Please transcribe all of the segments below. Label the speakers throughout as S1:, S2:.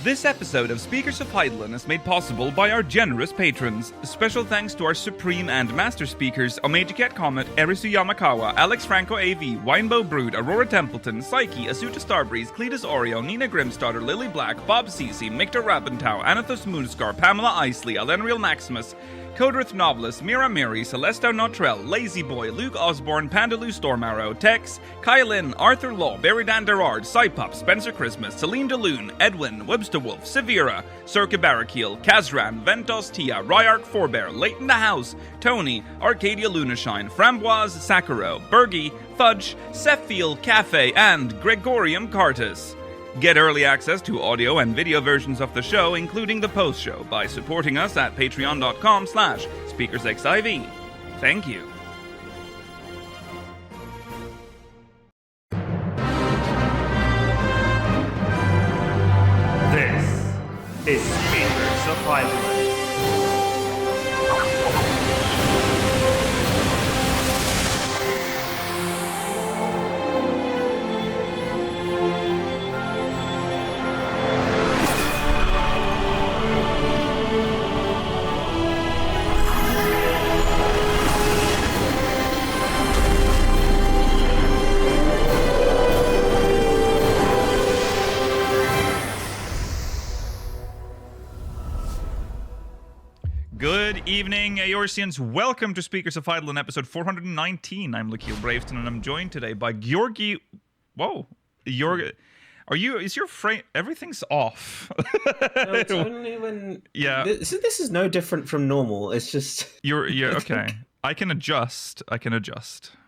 S1: This episode of Speakers of Heidelin is made possible by our generous patrons. Special thanks to our Supreme and Master Speakers, Omeji Cat Comet, Erisu Yamakawa, Alex Franco AV, Winebow Brood, Aurora Templeton, Psyche, Asuta Starbreeze, Cletus Oreo, Nina Grimstarter, Lily Black, Bob Cece, Mikta Rabentau, Anathos Moonscar, Pamela Isley, Alenriel Maximus, Codrith Novelist, Mira Miri, Celesto Notrell, Lazy Boy, Luke Osborne, Pandaloo Stormarrow, Tex, Kylin, Arthur Law, Beridan Derard, Cypup, Spencer Christmas, Celine DeLune, Edwin, Webster Wolf, Severa, Circa Barrakiel, Kazran, Ventos Tia, Ryark Forbear, Leighton the House, Tony, Arcadia Lunashine, Framboise Sakuro, Bergie, Fudge, Seffield Cafe, and Gregorium Cartus. Get early access to audio and video versions of the show, including the post-show, by supporting us at patreon.com/SpeakersXIV. Thank you.
S2: This is Speakers of Heidelin.
S1: Good evening, Eorzeans. Welcome to Speakers of Heidelin, episode 419. I'm Lakil Braveston, and I'm joined today by Georgi. Whoa, are you? Is your frame? Everything's off.
S3: No, it's only when.
S1: Yeah.
S3: This is no different from normal. It's just.
S1: You're okay. I can adjust.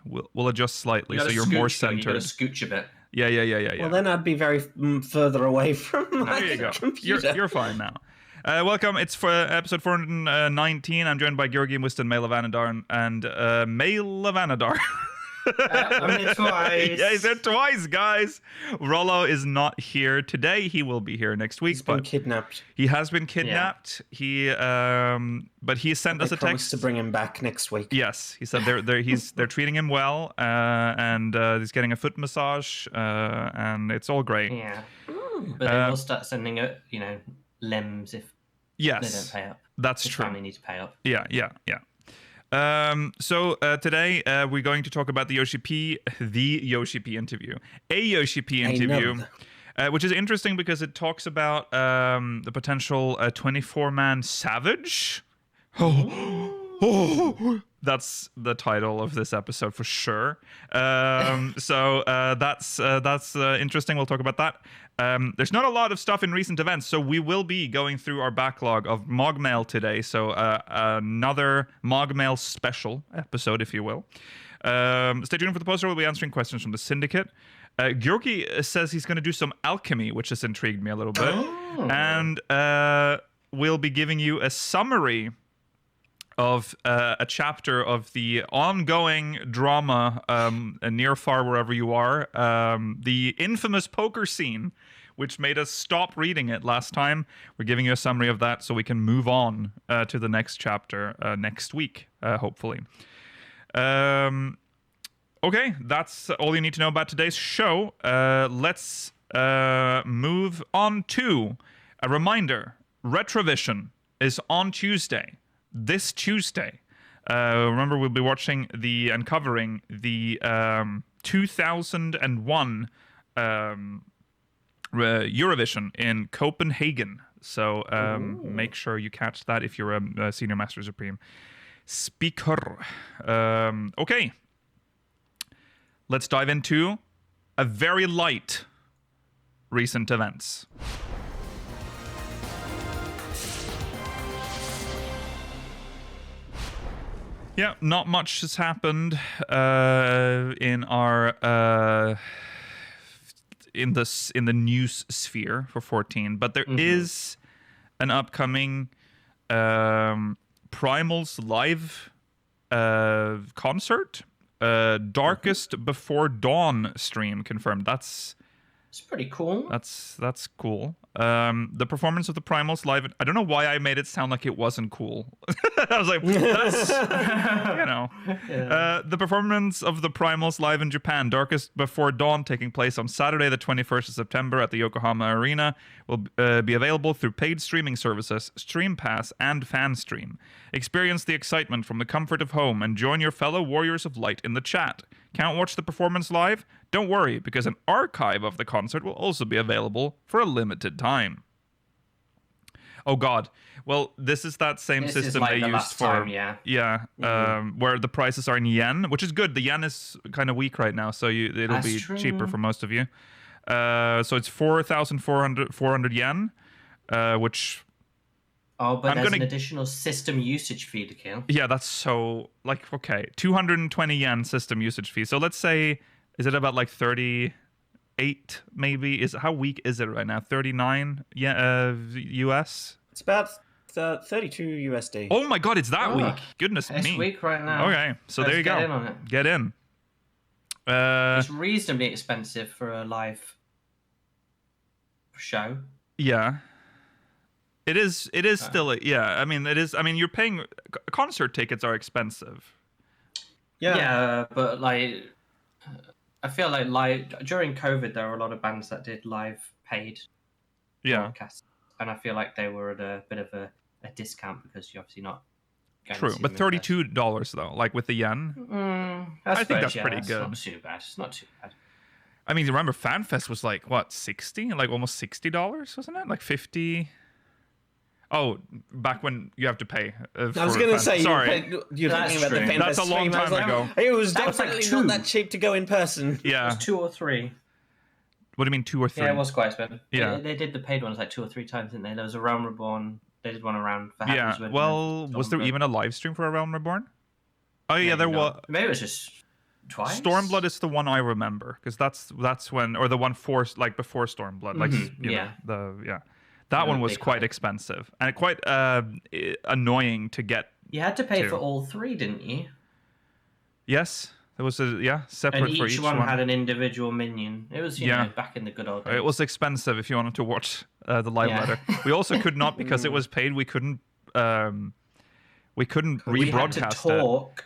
S1: We'll adjust slightly so you're more centered.
S4: You gotta scooch a bit.
S1: Yeah.
S3: Well, then I'd be very further away from my
S1: There you go.
S3: computer.
S1: You're fine now. Welcome. It's for episode 419. I'm joined by Georgi Wiston, Mail of Anadar, and Mail of Anadar.
S4: I'm here twice.
S1: Yeah, he's here twice, guys. Rollo is not here today. He will be here next week.
S3: He's been kidnapped.
S1: He has been kidnapped.
S4: Yeah.
S1: But he sent us a
S3: promised
S1: text
S3: to bring him back next week.
S1: Yes, he said they're treating him well, and he's getting a foot massage, and it's all great.
S4: Yeah. But they will start sending out, limbs if they don't
S1: Yes,
S4: pay up.
S1: that's
S4: The
S1: true.
S4: family need to pay up.
S1: Yeah. So today we're going to talk about the Yoshi-P interview. A Yoshi-P interview, which is interesting because it talks about the potential 24-man savage. Oh, that's the title of this episode for sure. So that's interesting. We'll talk about that. There's not a lot of stuff in recent events, so we will be going through our backlog of MogMail today. So another MogMail special episode, if you will. Stay tuned for the poster. We'll be answering questions from the Syndicate. Georgi says he's going to do some alchemy, which has intrigued me a little bit.
S4: Oh.
S1: And we'll be giving you a summary of a chapter of the ongoing drama near far wherever you are, the infamous poker scene, which made us stop reading it last time. We're giving you a summary of that so we can move on to the next chapter next week, hopefully. Okay, that's all you need to know about today's show. Let's move on to a reminder. Retrovision is on Tuesday. This Tuesday. Remember, we'll be watching and covering the 2001 Eurovision in Copenhagen. So make sure you catch that if you're a Senior Master Supreme speaker. Okay. Let's dive into a very light recent events. Yeah, not much has happened in our in the news sphere for 14, but there is an upcoming Primals live concert, Darkest Before Dawn stream confirmed. It's
S4: pretty cool.
S1: That's cool. The performance of the Primals live. I don't know why I made it sound like it wasn't cool. I was like, that's, the performance of the Primals live in Japan, Darkest Before Dawn, taking place on Saturday, the 21st of September at the Yokohama Arena, will be available through paid streaming services, Stream Pass, and FanStream. Experience the excitement from the comfort of home and join your fellow Warriors of Light in the chat. Can't watch the performance live? Don't worry, because an archive of the concert will also be available for a limited time. Oh God! Well, this is that same system they used for where the prices are in yen, which is good. The yen is kind of weak right now, so it'll be cheaper for most of you. So it's 4,400 yen, which.
S4: Oh, but there's an additional system usage fee to kill.
S1: Yeah, that's so okay, 220 yen system usage fee. So let's say, is it about 38 maybe? How weak is it right now? 39 US?
S3: It's about 32 USD.
S1: Oh my God, it's that weak. Goodness me.
S4: It's weak right now.
S1: Okay, so there you go.
S4: Get in on it.
S1: Get in.
S4: It's reasonably expensive for a live show.
S1: Yeah. It is still, I mean, it is. I mean, you're paying. Concert tickets are expensive.
S4: Yeah, but I feel like during COVID, there were a lot of bands that did live paid broadcasts, and I feel like they were at a bit of a discount because you're obviously not.
S1: True, but $32 though, with the yen. I think that's pretty good.
S4: Not too bad. It's not too bad.
S1: I mean, remember FanFest was what, 60? Almost $60, wasn't it? 50. Oh, back when you have to pay.
S3: I was going to say,
S1: sorry,
S3: you're talking about the FanFest.
S1: That's a long time ago.
S3: It was definitely not that cheap to go in person.
S1: Yeah,
S4: it was 2 or 3.
S1: What do you mean 2 or 3?
S4: Yeah, it was quite expensive.
S1: Yeah,
S4: they did the paid ones 2 or 3 times, didn't they? There was a Realm Reborn. They did one around for
S1: Well, was there even a live stream for a Realm Reborn? Oh yeah, there was.
S4: Maybe it was just twice.
S1: Stormblood is the one I remember because that's when, or the one before Stormblood, That one was quite expensive and quite annoying to get.
S4: You had to pay for all 3, didn't you?
S1: Yes, there was separate
S4: and
S1: for each
S4: one. Had an individual minion. It was back in the good old days.
S1: It was expensive if you wanted to watch the live letter. We also could not because it was paid. We couldn't rebroadcast
S4: we had to talk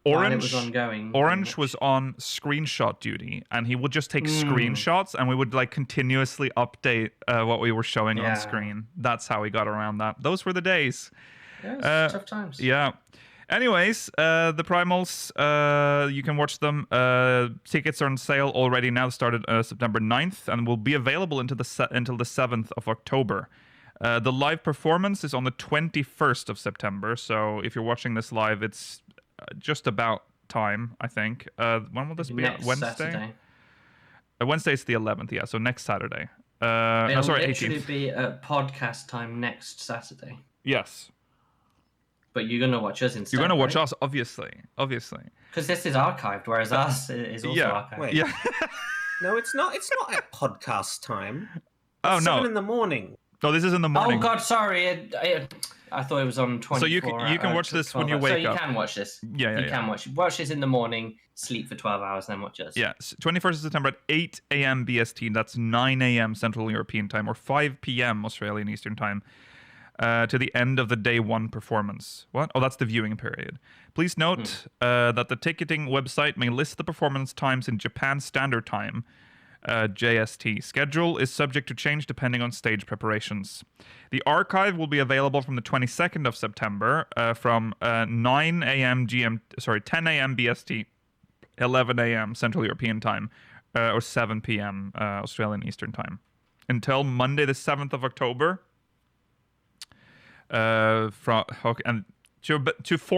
S1: Orange,
S4: it was ongoing.
S1: Orange was on screenshot duty, and he would just take screenshots, and we would continuously update what we were showing on screen. That's how we got around that. Those were the days.
S4: Yeah, it was tough times.
S1: Yeah. Anyways, the Primals, you can watch them. Tickets are on sale already now. Started September 9th, and will be available until the 7th of October. The live performance is on the 21st of September, so if you're watching this live, it's just about time, I think. When will this be? Wednesday?
S4: Saturday.
S1: Wednesday is the 11th, yeah, so next Saturday.
S4: It'll
S1: 18th.
S4: literally be at podcast time next Saturday.
S1: Yes.
S4: But you're going to watch us instead.
S1: You're going to watch us, obviously.
S4: Because this is archived, whereas ours is also archived.
S3: Wait.
S1: Yeah.
S3: No, it's not. It's not at podcast time.
S1: Oh,
S3: It's
S1: no.
S3: 7 in the morning.
S1: No, this is in the morning.
S4: Oh, God, sorry. I thought it was on 24.
S1: So you can watch this when you wake up.
S4: So you can watch this.
S1: Yeah.
S4: You can watch this in the morning, sleep for 12 hours, then watch us.
S1: Yeah, 21st of September at 8 a.m. BST. That's 9 a.m. Central European Time, or 5 p.m. Australian Eastern Time, to the end of the day 1 performance. What? Oh, that's the viewing period. Please note that the ticketing website may list the performance times in Japan Standard Time, JST. Schedule is subject to change depending on stage preparations. The archive will be available from the 22nd of September from 9 a.m. 10 a.m. BST, 11 a.m. Central European Time, or 7 p.m. Australian Eastern Time, until Monday the 7th of October. To 4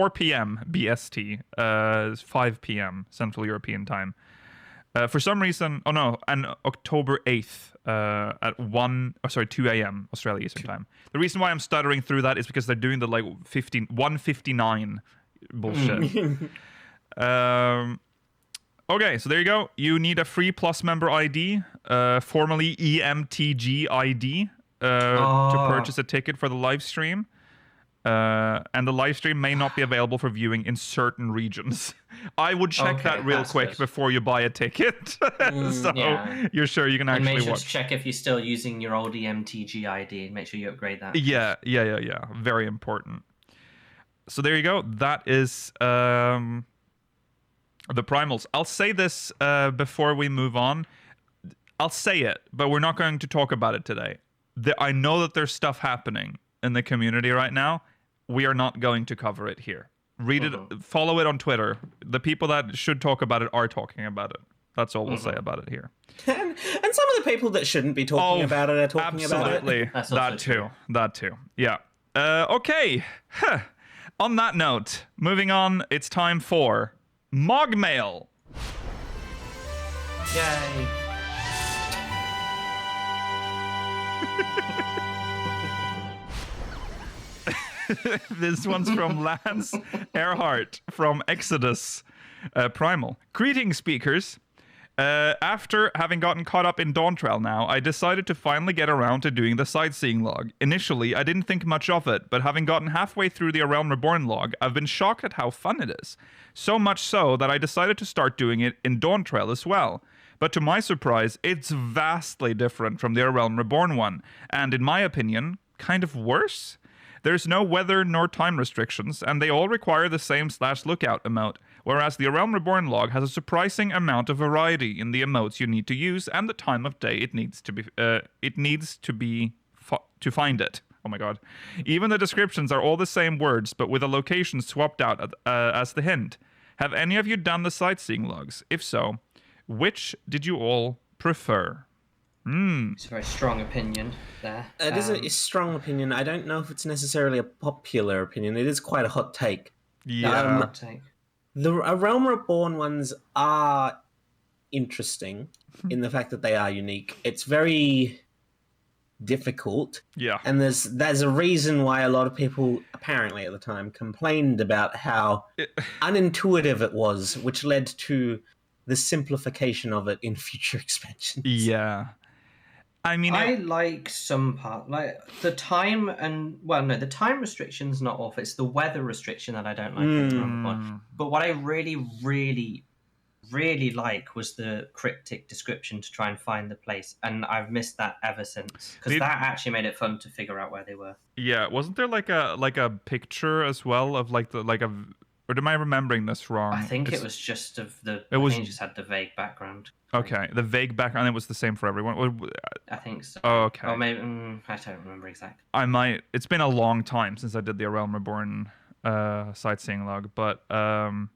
S1: p.m. BST, 5 p.m. Central European Time. For some reason, and October 8th at 2 a.m. Australia Eastern Time. The reason why I'm stuttering through that is because they're doing the 1:59 bullshit. Okay, so there you go. You need a free Plus member ID, formerly EMTG ID, to purchase a ticket for the live stream. And the live stream may not be available for viewing in certain regions. I would check that real quick before you buy a ticket. You're sure you can actually
S4: watch. And make sure
S1: watch.
S4: to check if you're still using your old EMTG ID and make sure you upgrade that.
S1: Yeah. Very important. So there you go. That is the Primals. I'll say this before we move on. I'll say it, but we're not going to talk about it today. I know that there's stuff happening in the community right now. We are not going to cover it here. Read it, follow it on Twitter. The people that should talk about it are talking about it. That's all we'll say about it here.
S3: And some of the people that shouldn't be talking about it are talking about it.
S1: Absolutely. That too. Yeah. Okay. On that note, moving on, it's time for MogMail.
S4: Yay.
S1: This one's from Lance Earhart from Exodus Primal. Greetings, speakers. After having gotten caught up in Dawntrail now, I decided to finally get around to doing the Sightseeing Log. Initially, I didn't think much of it, but having gotten halfway through the A Realm Reborn log, I've been shocked at how fun it is. So much so that I decided to start doing it in Dawntrail as well. But to my surprise, it's vastly different from the A Realm Reborn one, and in my opinion, kind of worse. There's no weather nor time restrictions, and they all require the same /lookout emote, whereas the A Realm Reborn log has a surprising amount of variety in the emotes you need to use and the time of day it needs to be to find it. Oh my god. Even the descriptions are all the same words, but with a location swapped out as the hint. Have any of you done the sightseeing logs? If so, which did you all prefer?
S4: It's a very strong opinion there.
S3: It is a strong opinion. I don't know if it's necessarily a popular opinion. It is quite a hot take.
S1: Yeah.
S4: Hot take.
S3: The A Realm Reborn ones are interesting in the fact that they are unique. It's very difficult.
S1: Yeah.
S3: And there's a reason why a lot of people, apparently at the time, complained about how unintuitive it was, which led to the simplification of it in future expansions.
S1: Yeah. I mean,
S4: I like some part, like the time the time restriction's not off. It's the weather restriction that I don't like. But what I really, really, really like was the cryptic description to try and find the place, and I've missed that ever since because that actually made it fun to figure out where they were.
S1: Yeah, wasn't there like a picture as well of or am I remembering this wrong?
S4: I think it was just of the. It just had the vague background.
S1: Okay, the vague background. It was the same for everyone.
S4: I think so.
S1: Oh, okay.
S4: Or maybe I don't remember exactly.
S1: I might. It's been a long time since I did the A Realm Reborn sightseeing log, but some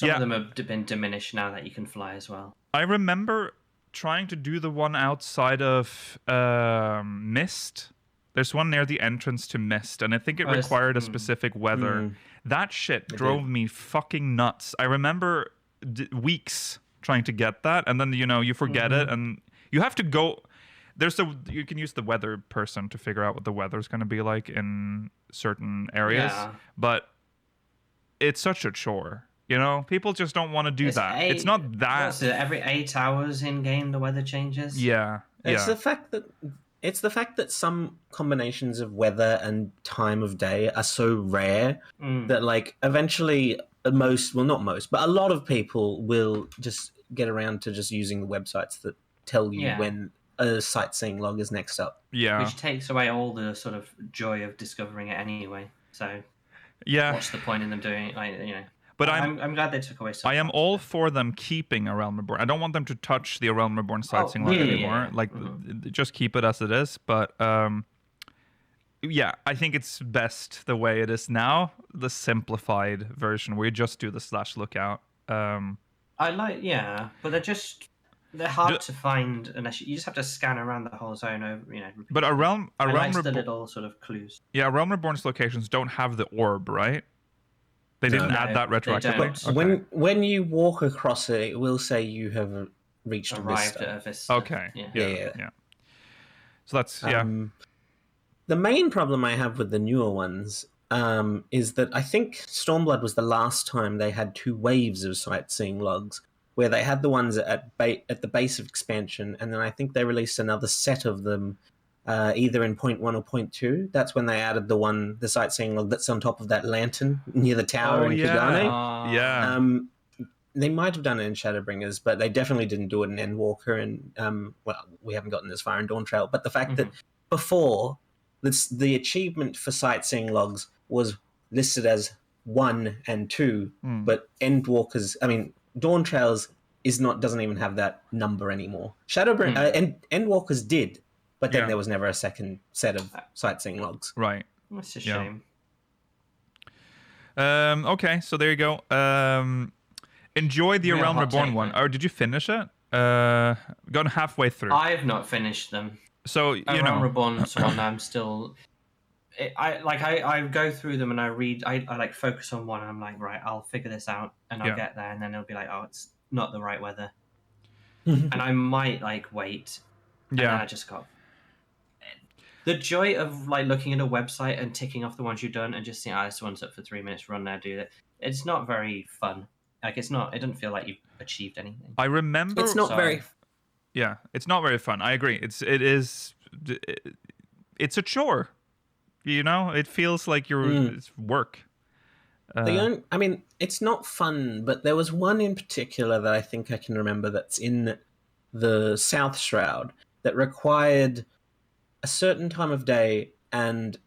S4: of them have been diminished now that you can fly as well.
S1: I remember trying to do the one outside of Mist. There's one near the entrance to Mist, and I think it required a specific weather. That shit drove me fucking nuts. I remember weeks trying to get that, and then you forget it, and you have to go. You can use the weather person to figure out what the weather's going to be like in certain areas, but it's such a chore. People just don't want to do that. It's not that.
S4: What's it, every 8 hours in game the weather changes.
S1: Yeah.
S3: It's the fact that some combinations of weather and time of day are so rare that eventually not most, but a lot of people will just get around to just using the websites that tell you when a sightseeing log is next up.
S1: Yeah.
S4: Which takes away all the sort of joy of discovering it anyway. So what's the point in them doing it? But I'm glad they took away some.
S1: I am all for them keeping A Realm Reborn. I don't want them to touch the A Realm Reborn sightseeing log anymore. Just keep it as it is. But I think it's best the way it is now, the simplified version where you just do the /lookout.
S4: But they're hard to find unless you just have to scan around the whole zone over.
S1: But A Realm
S4: the little sort of clues.
S1: Yeah, A Realm Reborn's locations don't have the orb, right? They didn't add that retroactively.
S3: Okay. When you walk across it, it will say you have
S4: arrived at a Vista.
S1: Okay. Yeah. So that's
S3: The main problem I have with the newer ones is that I think Stormblood was the last time they had 2 waves of sightseeing logs, where they had the ones at the base of expansion, and then I think they released another set of them either in 0.1 or 0.2. That's when they added the sightseeing log that's on top of that lantern near the tower in Kigane.
S1: Yeah.
S3: They might have done it in Shadowbringers, but they definitely didn't do it in Endwalker, and we haven't gotten as far in Dawntrail. But the fact that before, the achievement for sightseeing logs was listed as 1 and 2, but Dawntrails doesn't even have that number anymore. Endwalkers did, but then there was never a second set of sightseeing logs.
S1: Right.
S4: That's a shame.
S1: Okay, so there you go. Enjoy the A Realm Reborn one. Or did you finish it? Gone halfway through.
S4: I've not finished them.
S1: So
S4: A Realm Reborn's one. I'm still. I go through them and I read. I like focus on one. And I'm like, right, I'll figure this out, and I'll get there, and then it'll be like, oh, it's not the right weather, and I might like wait. And then I just got the joy of like looking at a website and ticking off the ones you've done and just seeing, this one's up for 3 minutes. Run there, do that. It's not very fun. Like it's not. It doesn't feel like you've achieved anything.
S1: I remember.
S3: It's not very.
S1: Yeah, it's not very fun. I agree. It's a chore. You know, it feels like it's work.
S3: It's not fun, but there was one in particular that I think I can remember that's in the South Shroud that required a certain time of day, and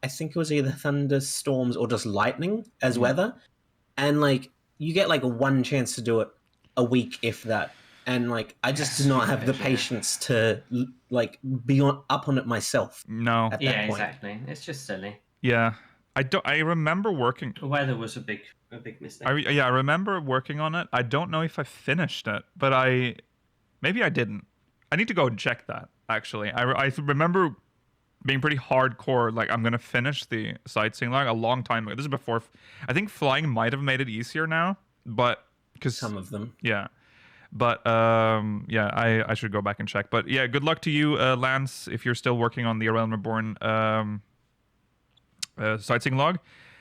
S3: I think it was either thunderstorms or just lightning as weather, and like you get like one chance to do it a week, if that. And like I just did not have the patience to like be up on it myself.
S1: No.
S3: At that point.
S4: Exactly. It's just silly.
S1: Yeah, I remember working.
S4: The weather was a big mistake.
S1: I remember working on it. I don't know if I finished it, but maybe I didn't. I need to go and check that. Actually, I remember being pretty hardcore. Like I'm gonna finish the sightseeing log a long time ago. This is before. I think flying might have made it easier now, but because
S3: some of them.
S1: Yeah. But I should go back and check. But yeah, good luck to you, Lance, if you're still working on the A Realm Reborn sightseeing log.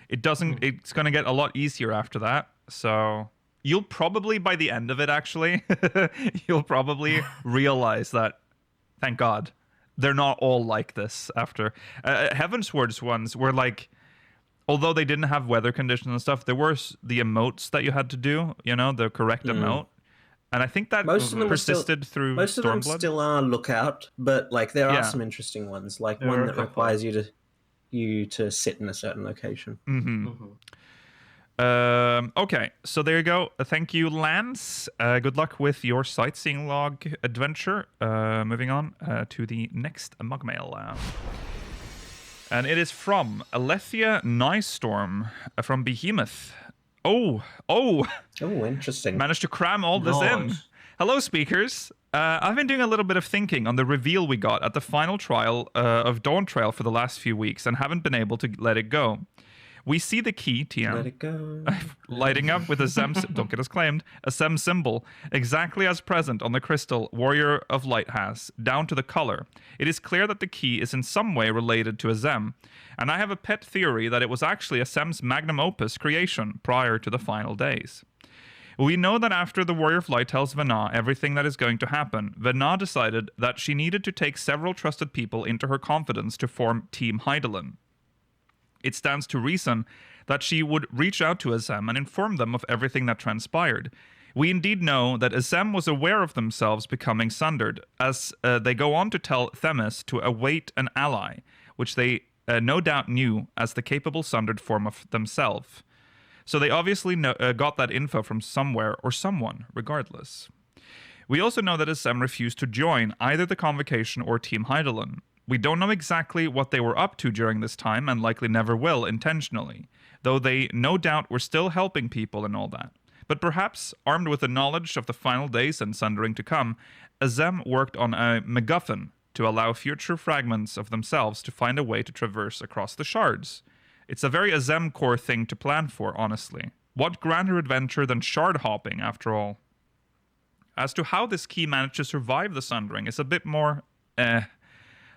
S1: It's going to get a lot easier after that. So you'll probably, by the end of it, actually, you'll probably realize that, thank God, they're not all like this after. Heavensward's ones were like, although they didn't have weather conditions and stuff, there were the emotes that you had to do, the correct emote. And I think that
S3: most of them
S1: persisted through
S3: most of them still are lookout, but like there are some interesting ones, like one that requires you to sit in a certain location.
S1: Okay, so there you go. Thank you, Lance. Good luck with your sightseeing log adventure. Moving on to the next MogMail. And it is from Alethea Nystorm from Behemoth. Oh,
S3: interesting.
S1: Managed to cram all this in. Hello, speakers. I've been doing a little bit of thinking on the reveal we got at the final trial of Dawntrail for the last few weeks and haven't been able to let it go. We see the key, TM,
S3: let it go.
S1: lighting up with a Zem, don't get us claimed, a Zem symbol, exactly as present on the crystal Warrior of Light has, down to the color. It is clear that the key is in some way related to a Zem, and I have a pet theory that it was actually a Zem's magnum opus creation prior to the final days. We know that after the Warrior of Light tells Vena everything that is going to happen, Vena decided that she needed to take several trusted people into her confidence to form Team Hydaelyn. It stands to reason that she would reach out to Azem and inform them of everything that transpired. We indeed know that Azem was aware of themselves becoming sundered, as they go on to tell Themis to await an ally, which they no doubt knew as the capable sundered form of themselves. So they obviously got that info from somewhere or someone, regardless. We also know that Azem refused to join either the Convocation or Team Hydaelyn. We don't know exactly what they were up to during this time, and likely never will intentionally, though they no doubt were still helping people and all that. But perhaps, armed with the knowledge of the final days and sundering to come, Azem worked on a MacGuffin to allow future fragments of themselves to find a way to traverse across the shards. It's a very Azem core thing to plan for, honestly. What grander adventure than shard hopping, after all? As to how this key managed to survive the sundering is a bit more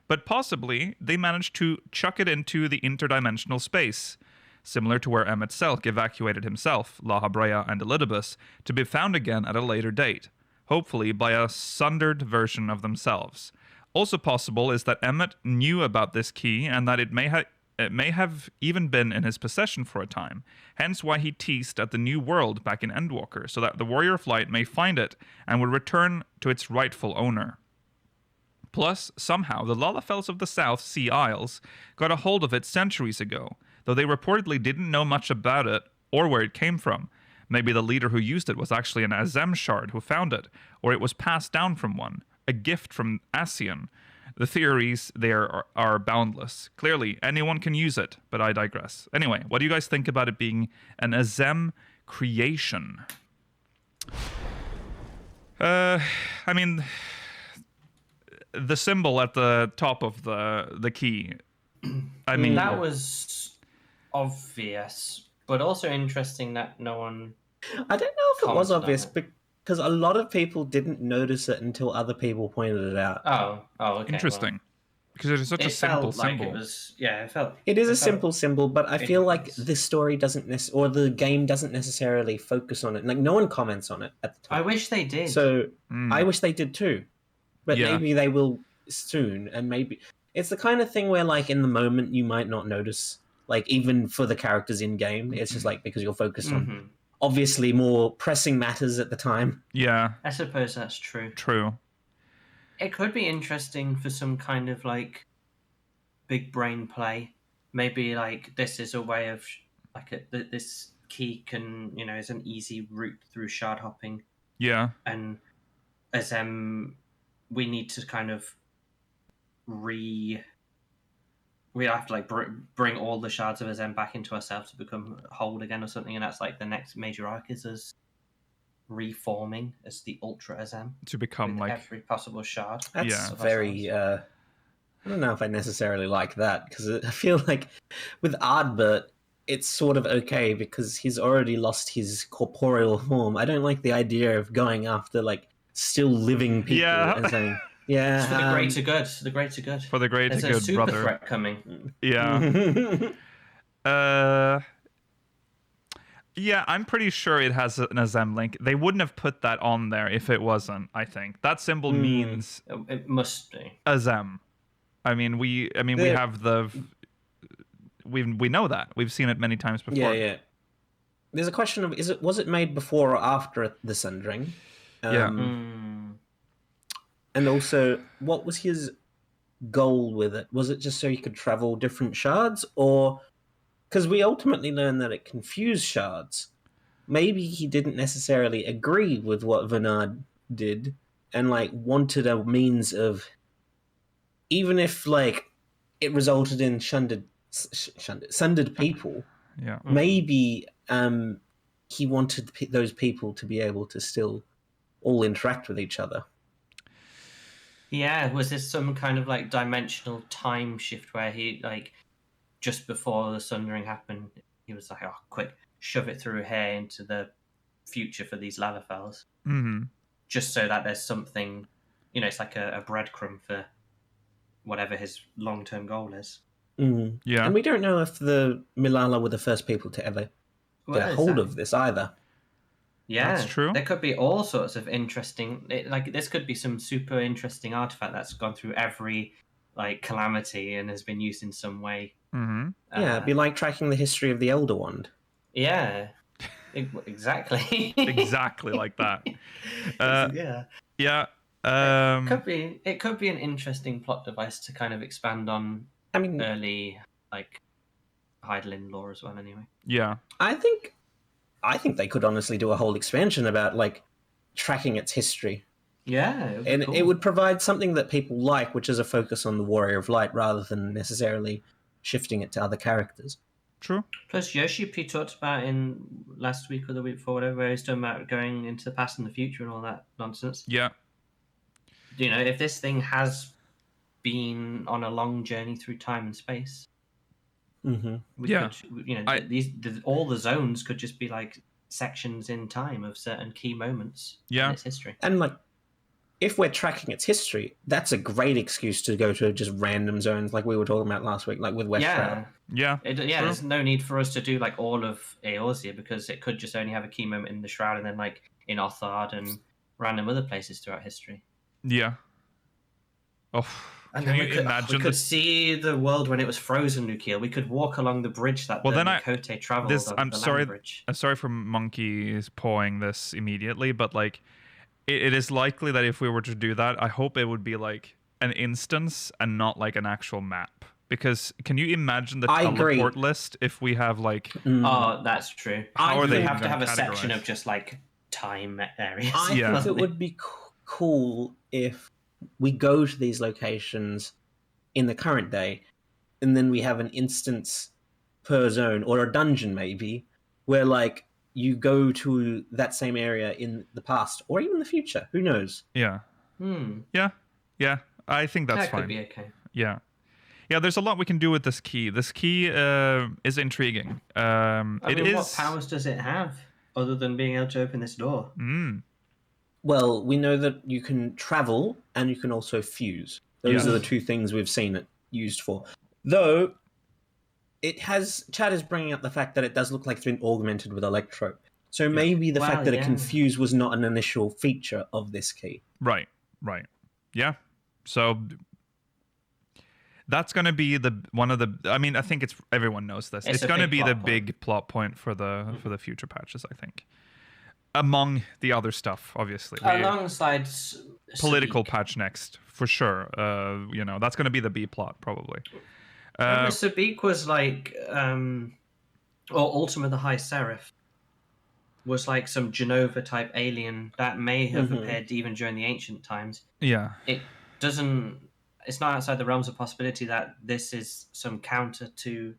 S1: but possibly they managed to chuck it into the interdimensional space, similar to where Emmet Selk evacuated himself, La Habrea and Elidibus, to be found again at a later date, hopefully by a sundered version of themselves. Also possible is that Emmett knew about this key and that it may have even been in his possession for a time, hence why he teased at the new world back in Endwalker, so that the Warrior of Light may find it and will return to its rightful owner. Plus, somehow, the Lalafels of the South Sea Isles got a hold of it centuries ago, though they reportedly didn't know much about it or where it came from. Maybe the leader who used it was actually an Azem shard who found it, or it was passed down from one, a gift from Asian. The theories there are boundless. Clearly, anyone can use it, but I digress. Anyway, what do you guys think about it being an Azem creation? I mean, the symbol at the top of the key. I mean,
S4: that was obvious, but also interesting that no one.
S3: I don't know if it was obvious because a lot of people didn't notice it until other people pointed it out.
S4: Oh, okay.
S1: Interesting. Because it is such a simple symbol.
S3: It is a simple symbol, but I feel like the story doesn't or the game doesn't necessarily focus on it. Like, no one comments on it at the time.
S4: I wish they did.
S3: So I wish they did too. But maybe they will soon, and maybe it's the kind of thing where, like, in the moment you might not notice, like, even for the characters in game, it's just like because you're focused on obviously more pressing matters at the time.
S1: Yeah,
S4: I suppose that's true.
S1: True.
S4: It could be interesting for some kind of like big brain play. Maybe like this is a way of like this key can is an easy route through shard hopping.
S1: Yeah,
S4: and we need to kind of we have to like bring all the shards of Azem back into ourselves to become whole again or something, and that's like the next major arc is us reforming as the Ultra Azem
S1: to become like
S4: every possible shard.
S3: That's very. I don't know if I necessarily like that because I feel like with Ardbert it's sort of okay because he's already lost his corporeal form. I don't like the idea of going after like still living people and saying. Yeah,
S4: it's for the greater good. The greater good.
S1: For the greater good,
S4: There's a super
S1: brother.
S4: threat coming.
S1: Yeah. Yeah, I'm pretty sure it has an Azem link. They wouldn't have put that on there if it wasn't. I think that symbol means
S4: it must be
S1: Azem. I mean, we have we know that we've seen it many times before.
S3: Yeah. There's a question of was it made before or after the Sundering? And also, what was his goal with it? Was it just so he could travel different shards? Or... Because we ultimately learned that it confused shards. Maybe he didn't necessarily agree with what Vernard did and, like, wanted a means of... Even if, like, it resulted in sundered people, maybe he wanted those people to be able to still all interact with each other.
S4: Yeah, was this some kind of like dimensional time shift where he like just before the Sundering happened, he was like, "Oh, quick, shove it through here into the future for these Lalafels," just so that there's something, it's like a breadcrumb for whatever his long-term goal is.
S1: Yeah,
S3: and we don't know if the Milala were the first people to ever get hold of this either.
S4: Yeah,
S1: that's true.
S4: There could be all sorts of interesting, this could be some super interesting artifact that's gone through every like calamity and has been used in some way.
S3: It'd be like tracking the history of the Elder Wand.
S4: Yeah, exactly.
S1: Exactly like that. Yeah.
S4: It could be an interesting plot device to kind of expand on. I mean, early like Heidelin lore as well. Anyway.
S1: Yeah.
S3: I think they could honestly do a whole expansion about like tracking its history.
S4: Yeah,
S3: and cool. It would provide something that people like, which is a focus on the Warrior of Light rather than necessarily shifting it to other characters.
S1: True.
S4: Plus, Yoshi-P talked about in last week or the week before, whatever, where he's talking about going into the past and the future and all that nonsense.
S1: Yeah.
S4: If this thing has been on a long journey through time and space, all the zones could just be like sections in time of certain key moments in its history.
S3: And like, if we're tracking its history, that's a great excuse to go to just random zones like we were talking about last week, like with West Shroud.
S1: Yeah.
S4: There's no need for us to do like all of Eorzea because it could just only have a key moment in the Shroud and then like in Othard and random other places throughout history.
S1: Yeah. Oh,
S4: and
S1: can
S4: then
S1: you imagine?
S4: We could see the world when it was frozen, Nukiel. We could walk along the bridge that the Kote traveled on.
S1: I'm
S4: the
S1: sorry.
S4: land bridge.
S1: I'm sorry for monkeys pawing this immediately, but like, it is likely that if we were to do that, I hope it would be like an instance and not like an actual map. Because can you imagine the teleport list if we have like?
S4: Oh, that's true.
S1: How are they
S4: have to have a
S1: categorized?
S4: section of just like time areas.
S3: I think it would be cool if we go to these locations in the current day, and then we have an instance per zone, or a dungeon maybe, where like you go to that same area in the past or even the future. Who knows?
S1: Yeah. Yeah. I think that's fine.
S4: That could be okay.
S1: Yeah. Yeah, there's a lot we can do with this key. This key is intriguing.
S4: What powers does it have other than being able to open this door?
S3: Well, we know that you can travel and you can also fuse. Those are the two things we've seen it used for. Though, Chad is bringing up the fact that it does look like it's been augmented with Electro. So maybe the fact that it can fuse was not an initial feature of this key.
S1: Right. Yeah. So that's going to be one of the. I mean, I think everyone knows this. It's going to be the big plot point for the future patches, I think. Among the other stuff, obviously.
S4: Alongside
S1: political patch next, for sure. That's going to be the B plot, probably.
S4: Sabik was like, or Ultima the High Seraph was like some Genova type alien that may have appeared even during the ancient times.
S1: Yeah.
S4: It's not outside the realms of possibility that this is some counter to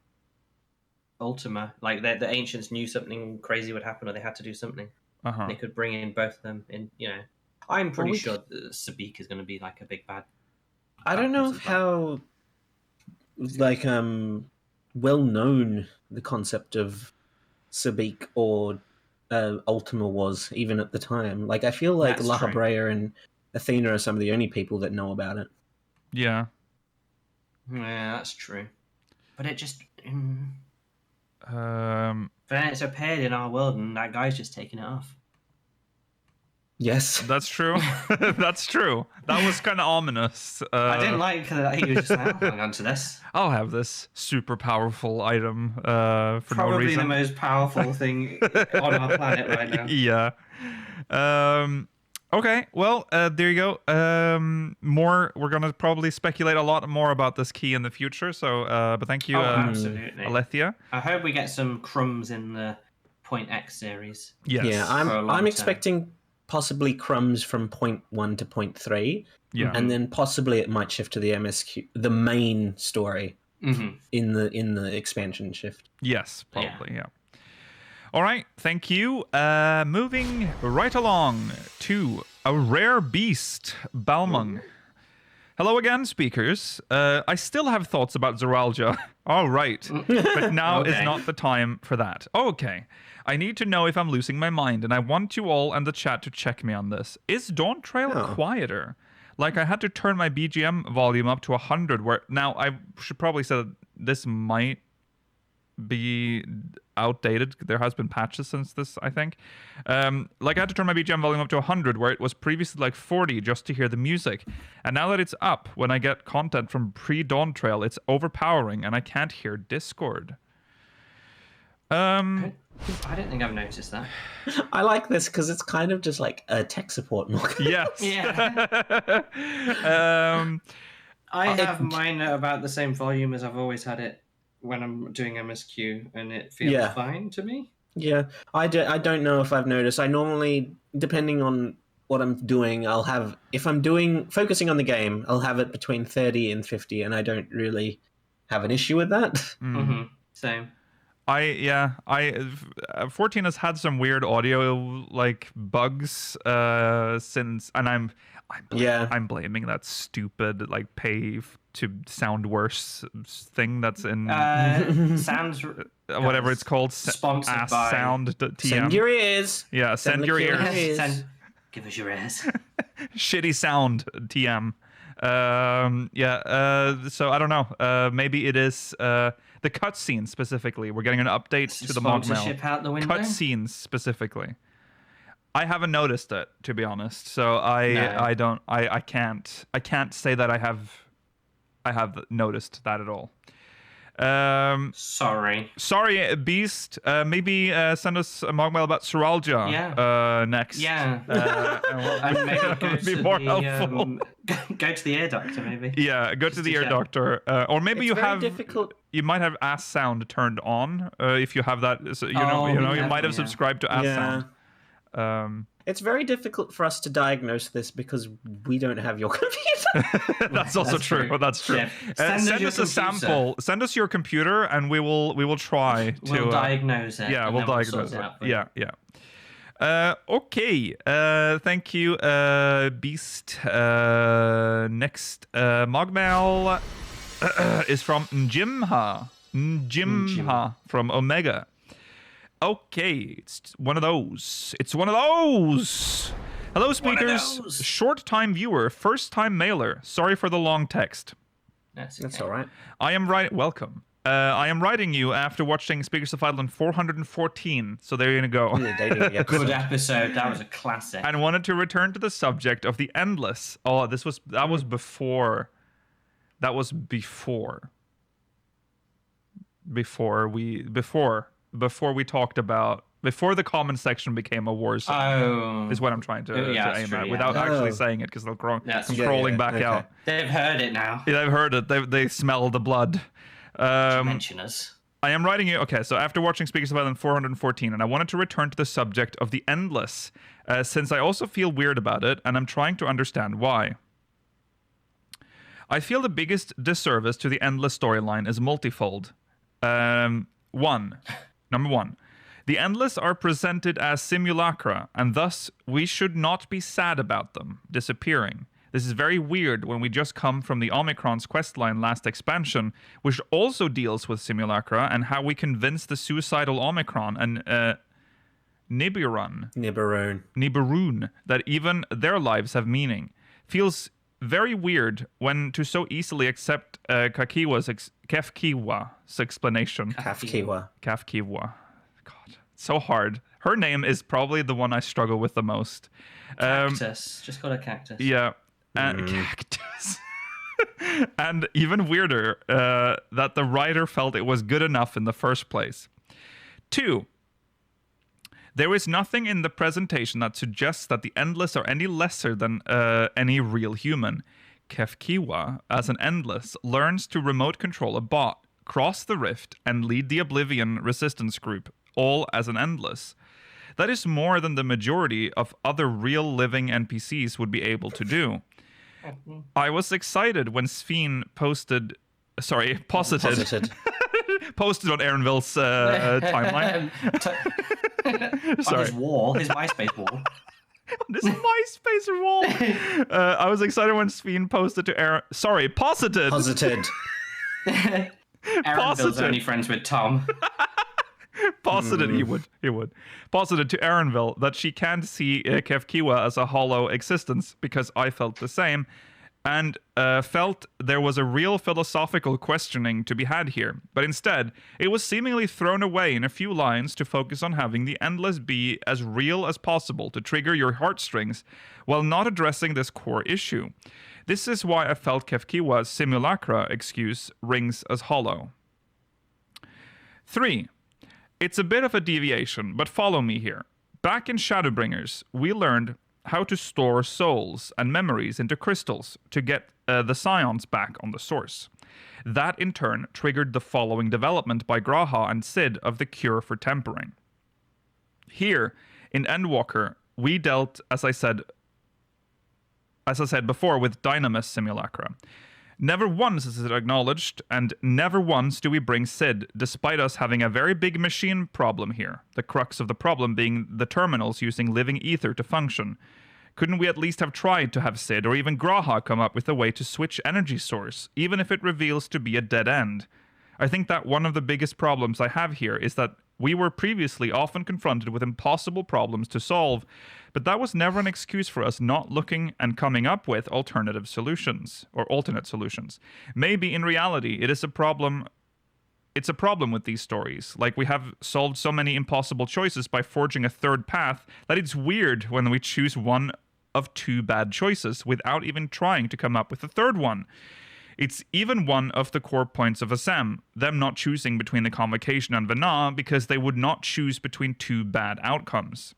S4: Ultima. Like the ancients knew something crazy would happen, or they had to do something. They could bring in both of them. I'm pretty sure Sabik is going to be like a big bad.
S3: I don't know how like well known the concept of Sabik or Ultima was even at the time. Like I feel like La Habrea and Athena are some of the only people that know about it.
S1: Yeah,
S4: that's true. But it just but then it's appeared in our world, and that guy's just taking it off.
S3: Yes,
S1: that's true. That's true. That was kind of ominous.
S4: I didn't like that he was just hang on to this.
S1: I'll have this super powerful item for
S4: Probably
S1: no reason.
S4: The most powerful thing on our planet right now.
S1: Yeah. Okay, well, there you go. We're going to probably speculate a lot more about this key in the future. So, but thank you,
S4: absolutely.
S1: Alethea.
S4: I hope we get some crumbs in the Point X series.
S1: Yes.
S3: Yeah, I'm expecting possibly crumbs from point 1 to point 3.
S1: Yeah.
S3: And then possibly it might shift to the MSQ, the main story in the expansion shift.
S1: Yes, probably, yeah. All right, thank you. Moving right along to a rare beast, Balmung. Hello again, speakers. I still have thoughts about Zoralia. All right, but now is not the time for that. Okay, I need to know if I'm losing my mind, and I want you all and the chat to check me on this. Is Dawntrail quieter? Like, I had to turn my BGM volume up to 100, now I should probably say that this might be outdated. There has been patches since this, I think. Like I had to turn my BGM volume up to 100 where it was previously like 40 just to hear the music. And now that it's up, when I get content from pre-Dawntrail, it's overpowering and I can't hear Discord.
S4: I don't think I've noticed that.
S3: I like this because it's kind of just like a tech support mock.
S1: Yes.
S4: Yeah. I have mine at about the same volume as I've always had it when I'm doing MSQ, and it feels fine to me. Yeah,
S3: I don't know if I've noticed. I normally, depending on what I'm doing, I'll have, if I'm focusing on the game, I'll have it between 30 and 50, and I don't really have an issue with that.
S4: Mm-hmm. Same.
S1: 14 has had some weird audio like bugs since, and I'm blaming that stupid like pay to sound worse thing that's in
S4: sounds
S1: whatever it's called,
S4: sponsored by
S1: sound TM.
S3: Send your ears.
S1: Yeah, send your ears.
S4: Give us your ears.
S1: Shitty sound TM. So I don't know. Maybe it is the cutscenes specifically. We're getting an update to the MogMail.
S4: Sponsorship out the window.
S1: Cutscenes specifically. I haven't noticed it, to be honest. So I can't say that I have noticed that at all.
S4: Sorry,
S1: Beast. Maybe send us a MogMail about Seralja next.
S4: Yeah. And maybe go to
S1: more
S4: the,
S1: helpful.
S4: Go to the ear doctor, maybe.
S1: Yeah, go to the ear doctor. Or maybe you might have ass sound turned on if you have that. So, you might have subscribed to ass sound.
S3: It's very difficult for us to diagnose this because we don't have your computer.
S1: That's also true. That's true.
S4: Yeah.
S1: Send us a sample. Send us your computer, and we will try to.
S4: We'll diagnose it.
S1: Yeah, we'll diagnose it. Yeah. Okay. Thank you, Beast. Next, MogMail is from Jimha from Omega. Okay, it's one of those. Hello, speakers. Short-time viewer, first-time mailer. Sorry for the long text.
S3: That's all right.
S1: Welcome. I am writing you after watching Speakers of Idland 414. So there you go.
S4: Good episode. That was a classic.
S1: And wanted to return to the subject of the endless. Oh, that was before. Before we talked about, before the comment section became a war zone, is what I'm trying to aim at, without actually saying it, because I'm scrolling back out.
S4: They've heard it now.
S1: Yeah, they've heard it. They smell the blood.
S4: Mention us.
S1: I am writing you. Okay, so after watching Speakers of Island 414, and I wanted to return to the subject of the endless, since I also feel weird about it, and I'm trying to understand why. I feel the biggest disservice to the endless storyline is multifold. Number one, the endless are presented as simulacra, and thus we should not be sad about them disappearing. This is very weird when we just come from the Omicron's questline last expansion, which also deals with simulacra and how we convince the suicidal Omicron and Nibiron that even their lives have meaning. Feels very weird when to so easily accept Kefkiwa's explanation. Kefkiwa. God, so hard. Her name is probably the one I struggle with the most.
S4: Cactus. Just call her Cactus.
S1: Yeah. Cactus. And even weirder, that the writer felt it was good enough in the first place. 2. There is nothing in the presentation that suggests that the Endless are any lesser than any real human. Kefkiwa, as an Endless, learns to remote control a bot, cross the rift, and lead the Oblivion resistance group, all as an Endless. That is more than the majority of other real living NPCs would be able to do. I was excited when Sphene posited posted on Aaronville's timeline.
S4: On his wall, his MySpace wall.
S1: On his MySpace wall. I was excited when Sphene posted to Aaron. Sorry, posited.
S4: Aaronville's only friends with Tom.
S1: Posited, he would. Posited to Aaronville that she can't see Kefkiwa as a hollow existence because I felt the same, and felt there was a real philosophical questioning to be had here. But instead, it was seemingly thrown away in a few lines to focus on having the Endless be as real as possible to trigger your heartstrings, while not addressing this core issue. This is why I felt Kefkiwa's simulacra excuse rings as hollow. 3. It's a bit of a deviation, but follow me here. Back in Shadowbringers, we learned how to store souls and memories into crystals to get the scions back on the source. That, in turn, triggered the following development by Graha and Sid of the cure for tempering. Here, in Endwalker, we dealt, as I said before, with Dynamis simulacra. Never once is it acknowledged, and never once do we bring Sid, despite us having a very big machine problem here, the crux of the problem being the terminals using living ether to function. Couldn't we at least have tried to have Sid or even Graha come up with a way to switch energy source, even if it reveals to be a dead end? I think that one of the biggest problems I have here is that we were previously often confronted with impossible problems to solve, but that was never an excuse for us not looking and coming up with alternate solutions. Maybe in reality it is a problem it's a problem with these stories. Like, we have solved so many impossible choices by forging a third path that it's weird when we choose one of two bad choices without even trying to come up with a third one. It's even one of the core points of Azem, them not choosing between the Convocation and Vana because they would not choose between two bad outcomes.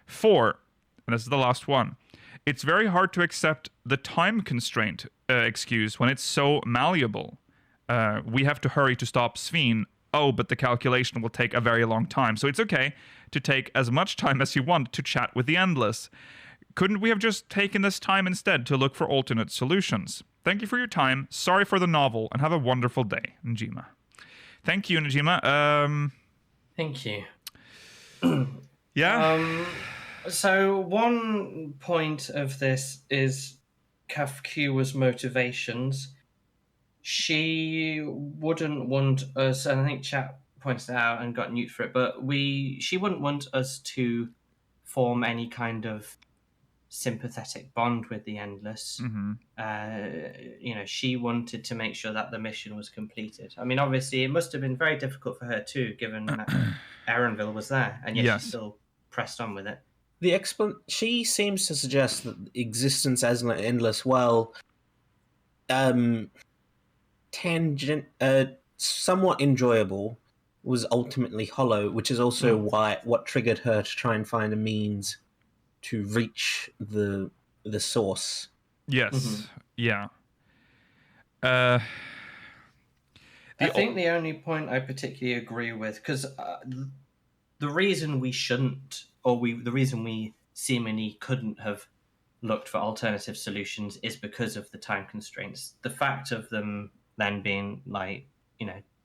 S1: 4, and this is the last one, it's very hard to accept the time constraint excuse when it's so malleable. We have to hurry to stop Sveen. Oh, but the calculation will take a very long time. So it's okay to take as much time as you want to chat with the Endless. Couldn't we have just taken this time instead to look for alternate solutions? Thank you for your time. Sorry for the novel, and have a wonderful day, Najima. Thank you, Najima.
S4: Thank you.
S1: Yeah?
S4: So one point of this is Kafkua's motivations. She wouldn't want us, and I think chat pointed it out and got nuked for it, but she wouldn't want us to form any kind of sympathetic bond with the Endless. She wanted to make sure that the mission was completed. I mean, obviously, it must have been very difficult for her too, given that Erenville was there, and yet she still pressed on with it.
S3: She seems to suggest that existence as an Endless, somewhat enjoyable, was ultimately hollow, which is also what triggered her to try and find a means to reach the source.
S1: Yes. Yeah.
S4: I think the only point I particularly agree with, because the reason we shouldn't, the reason we seemingly couldn't have looked for alternative solutions is because of the time constraints. The fact of them then being like,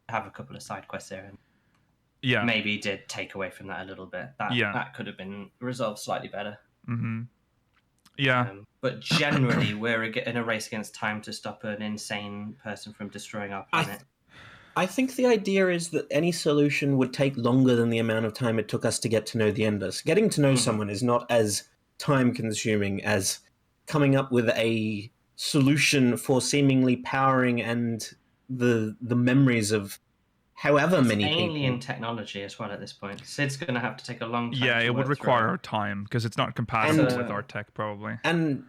S4: have a couple of side quests there and maybe did take away from that a little bit. That could have been resolved slightly better.
S1: Yeah.
S4: But generally, we're in a race against time to stop an insane person from destroying our planet.
S3: I think the idea is that any solution would take longer than the amount of time it took us to get to know the Endless. Getting to know someone is not as time-consuming as coming up with a solution for seemingly powering and the memories of however many people.
S4: Alien technology as well at this point. Sid's going to have to take a long time.
S1: Yeah, it would require time because it's not compatible with our tech, probably.
S3: And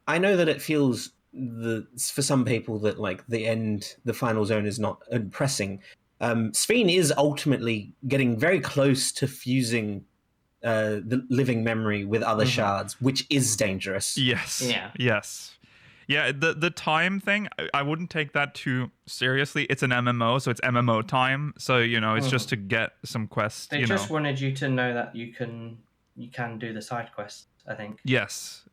S3: I know that it feels for some people that like the final zone is not pressing. Sveen is ultimately getting very close to fusing the living memory with other shards, which is dangerous.
S1: Yes. Yeah. Yes. Yeah, the time thing, I wouldn't take that too seriously. It's an MMO, so it's MMO time. So, it's just to get some quests.
S4: They just wanted you to know that you can do the side quests, I think.
S1: Yes.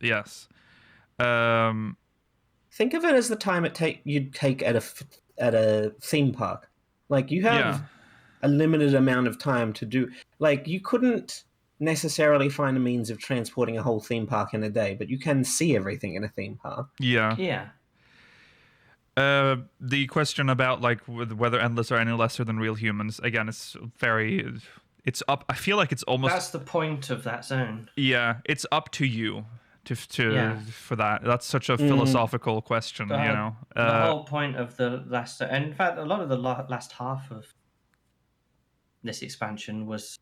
S3: Think of it as the time you'd take at a theme park. Like, you have a limited amount of time to do. Like, you couldn't necessarily find a means of transporting a whole theme park in a day, but you can see everything in a theme park.
S1: Yeah. The question about like whether Endless are any lesser than real humans, again, it's up. I feel like it's almost.
S4: That's the point of that zone.
S1: Yeah, it's up to you for that. That's such a philosophical question, The
S4: whole point of the last, and in fact, a lot of the last half of this expansion was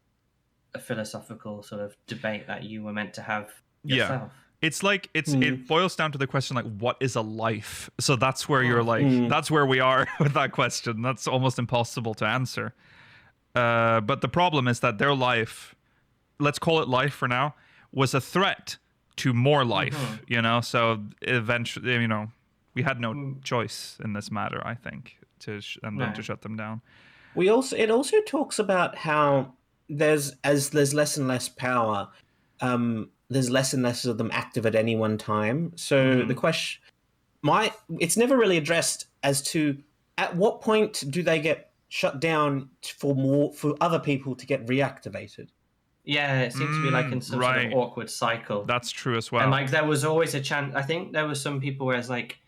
S4: a philosophical sort of debate that you were meant to have yourself.
S1: It's like it boils down to the question like, what is a life? So that's where you're like, that's where we are with that question. That's almost impossible to answer. But the problem is that their life, let's call it life for now, was a threat to more life. So eventually, we had no choice in this matter, I think, to shut them down.
S3: It also talks about how there's less and less power, there's less and less of them active at any one time. So the question, it's never really addressed as to at what point do they get shut down for other people to get reactivated.
S4: Yeah, it seems to be like in some sort of awkward cycle.
S1: That's true as well.
S4: And like there was always a chance. I think there was some people where it's like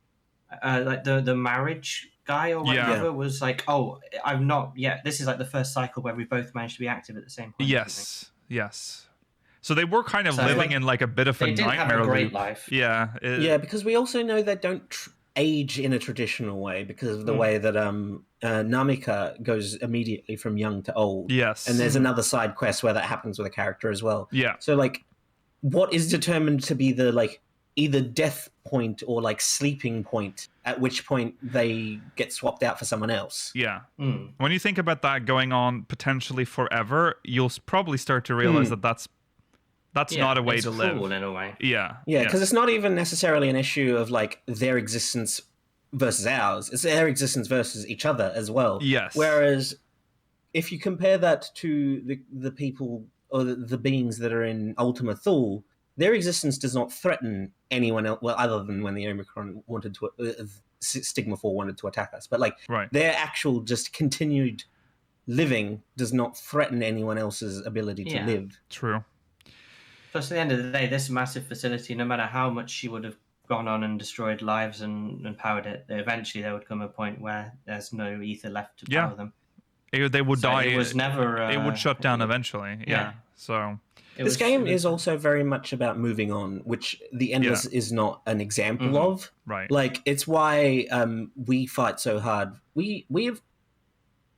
S4: the marriage guy or whatever was like, oh, I'm not yet. This is like the first cycle where we both managed to be active at the same point.
S1: Yes. So they were kind of living in like a bit of a nightmare.
S4: They didn't have a great life.
S1: Yeah.
S3: Because we also know they don't age in a traditional way because of the way that Namika goes immediately from young to old.
S1: Yes.
S3: And there's another side quest where that happens with a character as well.
S1: Yeah.
S3: So, like, what is determined to be the, like, either death point or, like, sleeping point, at which point they get swapped out for someone else?
S1: Yeah. When you think about that going on potentially forever, you'll probably start to realize that that's not a way to live.
S4: It's cruel in a way.
S1: Yeah.
S3: Yeah, because it's not even necessarily an issue of, like, their existence versus ours. It's their existence versus each other as well.
S1: Yes.
S3: Whereas if you compare that to the people or the beings that are in Ultima Thule, their existence does not threaten anyone else, well, other than when the Omicron wanted to, Stigma 4 wanted to attack us. But, like, their actual just continued living does not threaten anyone else's ability to live.
S1: True.
S4: Plus, at the end of the day, this massive facility, no matter how much she would have gone on and destroyed lives and powered it, eventually there would come a point where there's no ether left to power them.
S1: They would die.
S4: It was never.
S1: It would shut down eventually. Yeah. So
S3: this game is also very much about moving on, which the Endless is not an example of.
S1: Right.
S3: Like, it's why we fight so hard. We have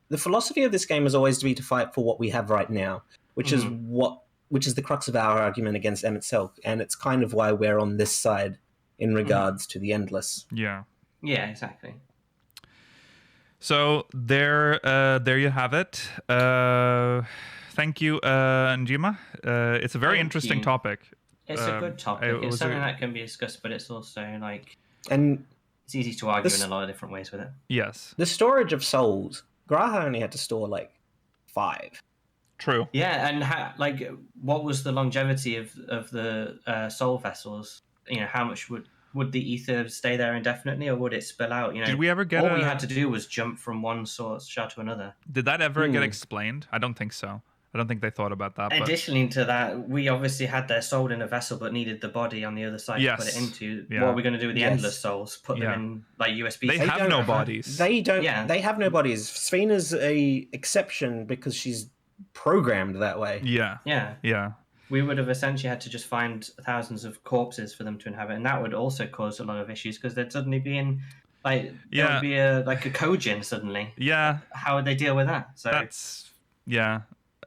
S3: the philosophy of this game is always to be to fight for what we have right now, which is the crux of our argument against Emet-Selch, and it's kind of why we're on this side in regards to the Endless.
S1: Yeah.
S4: Yeah, exactly.
S1: So there you have it. Thank you, Njima. It's a very interesting topic.
S4: It's a good topic. It's something that can be discussed, but it's also like it's easy to argue in a lot of different ways with it.
S1: Yes.
S3: The storage of souls, Graha only had to store like 5.
S1: True.
S4: Yeah, and what was the longevity of the soul vessels? You know, how much would the ether stay there indefinitely, or would it spill out? You know,
S1: did we ever get?
S4: All we had to do was jump from one shard to another.
S1: Did that ever get explained? I don't think so. I don't think they thought about that.
S4: Additionally to that, we obviously had their soul in a vessel, but needed the body on the other side to put it into. What are we going to do with the endless souls? Put them in like USB.
S1: They have no bodies.
S3: They don't. Yeah. They have no bodies. Sphina's a exception because she's programmed that way.
S1: Yeah.
S4: Yeah.
S1: Yeah.
S4: We would have essentially had to just find thousands of corpses for them to inhabit, and that would also cause a lot of issues because they'd suddenly be in, like, there would be a Kojin suddenly.
S1: Yeah.
S4: How would they deal with that? So
S1: that's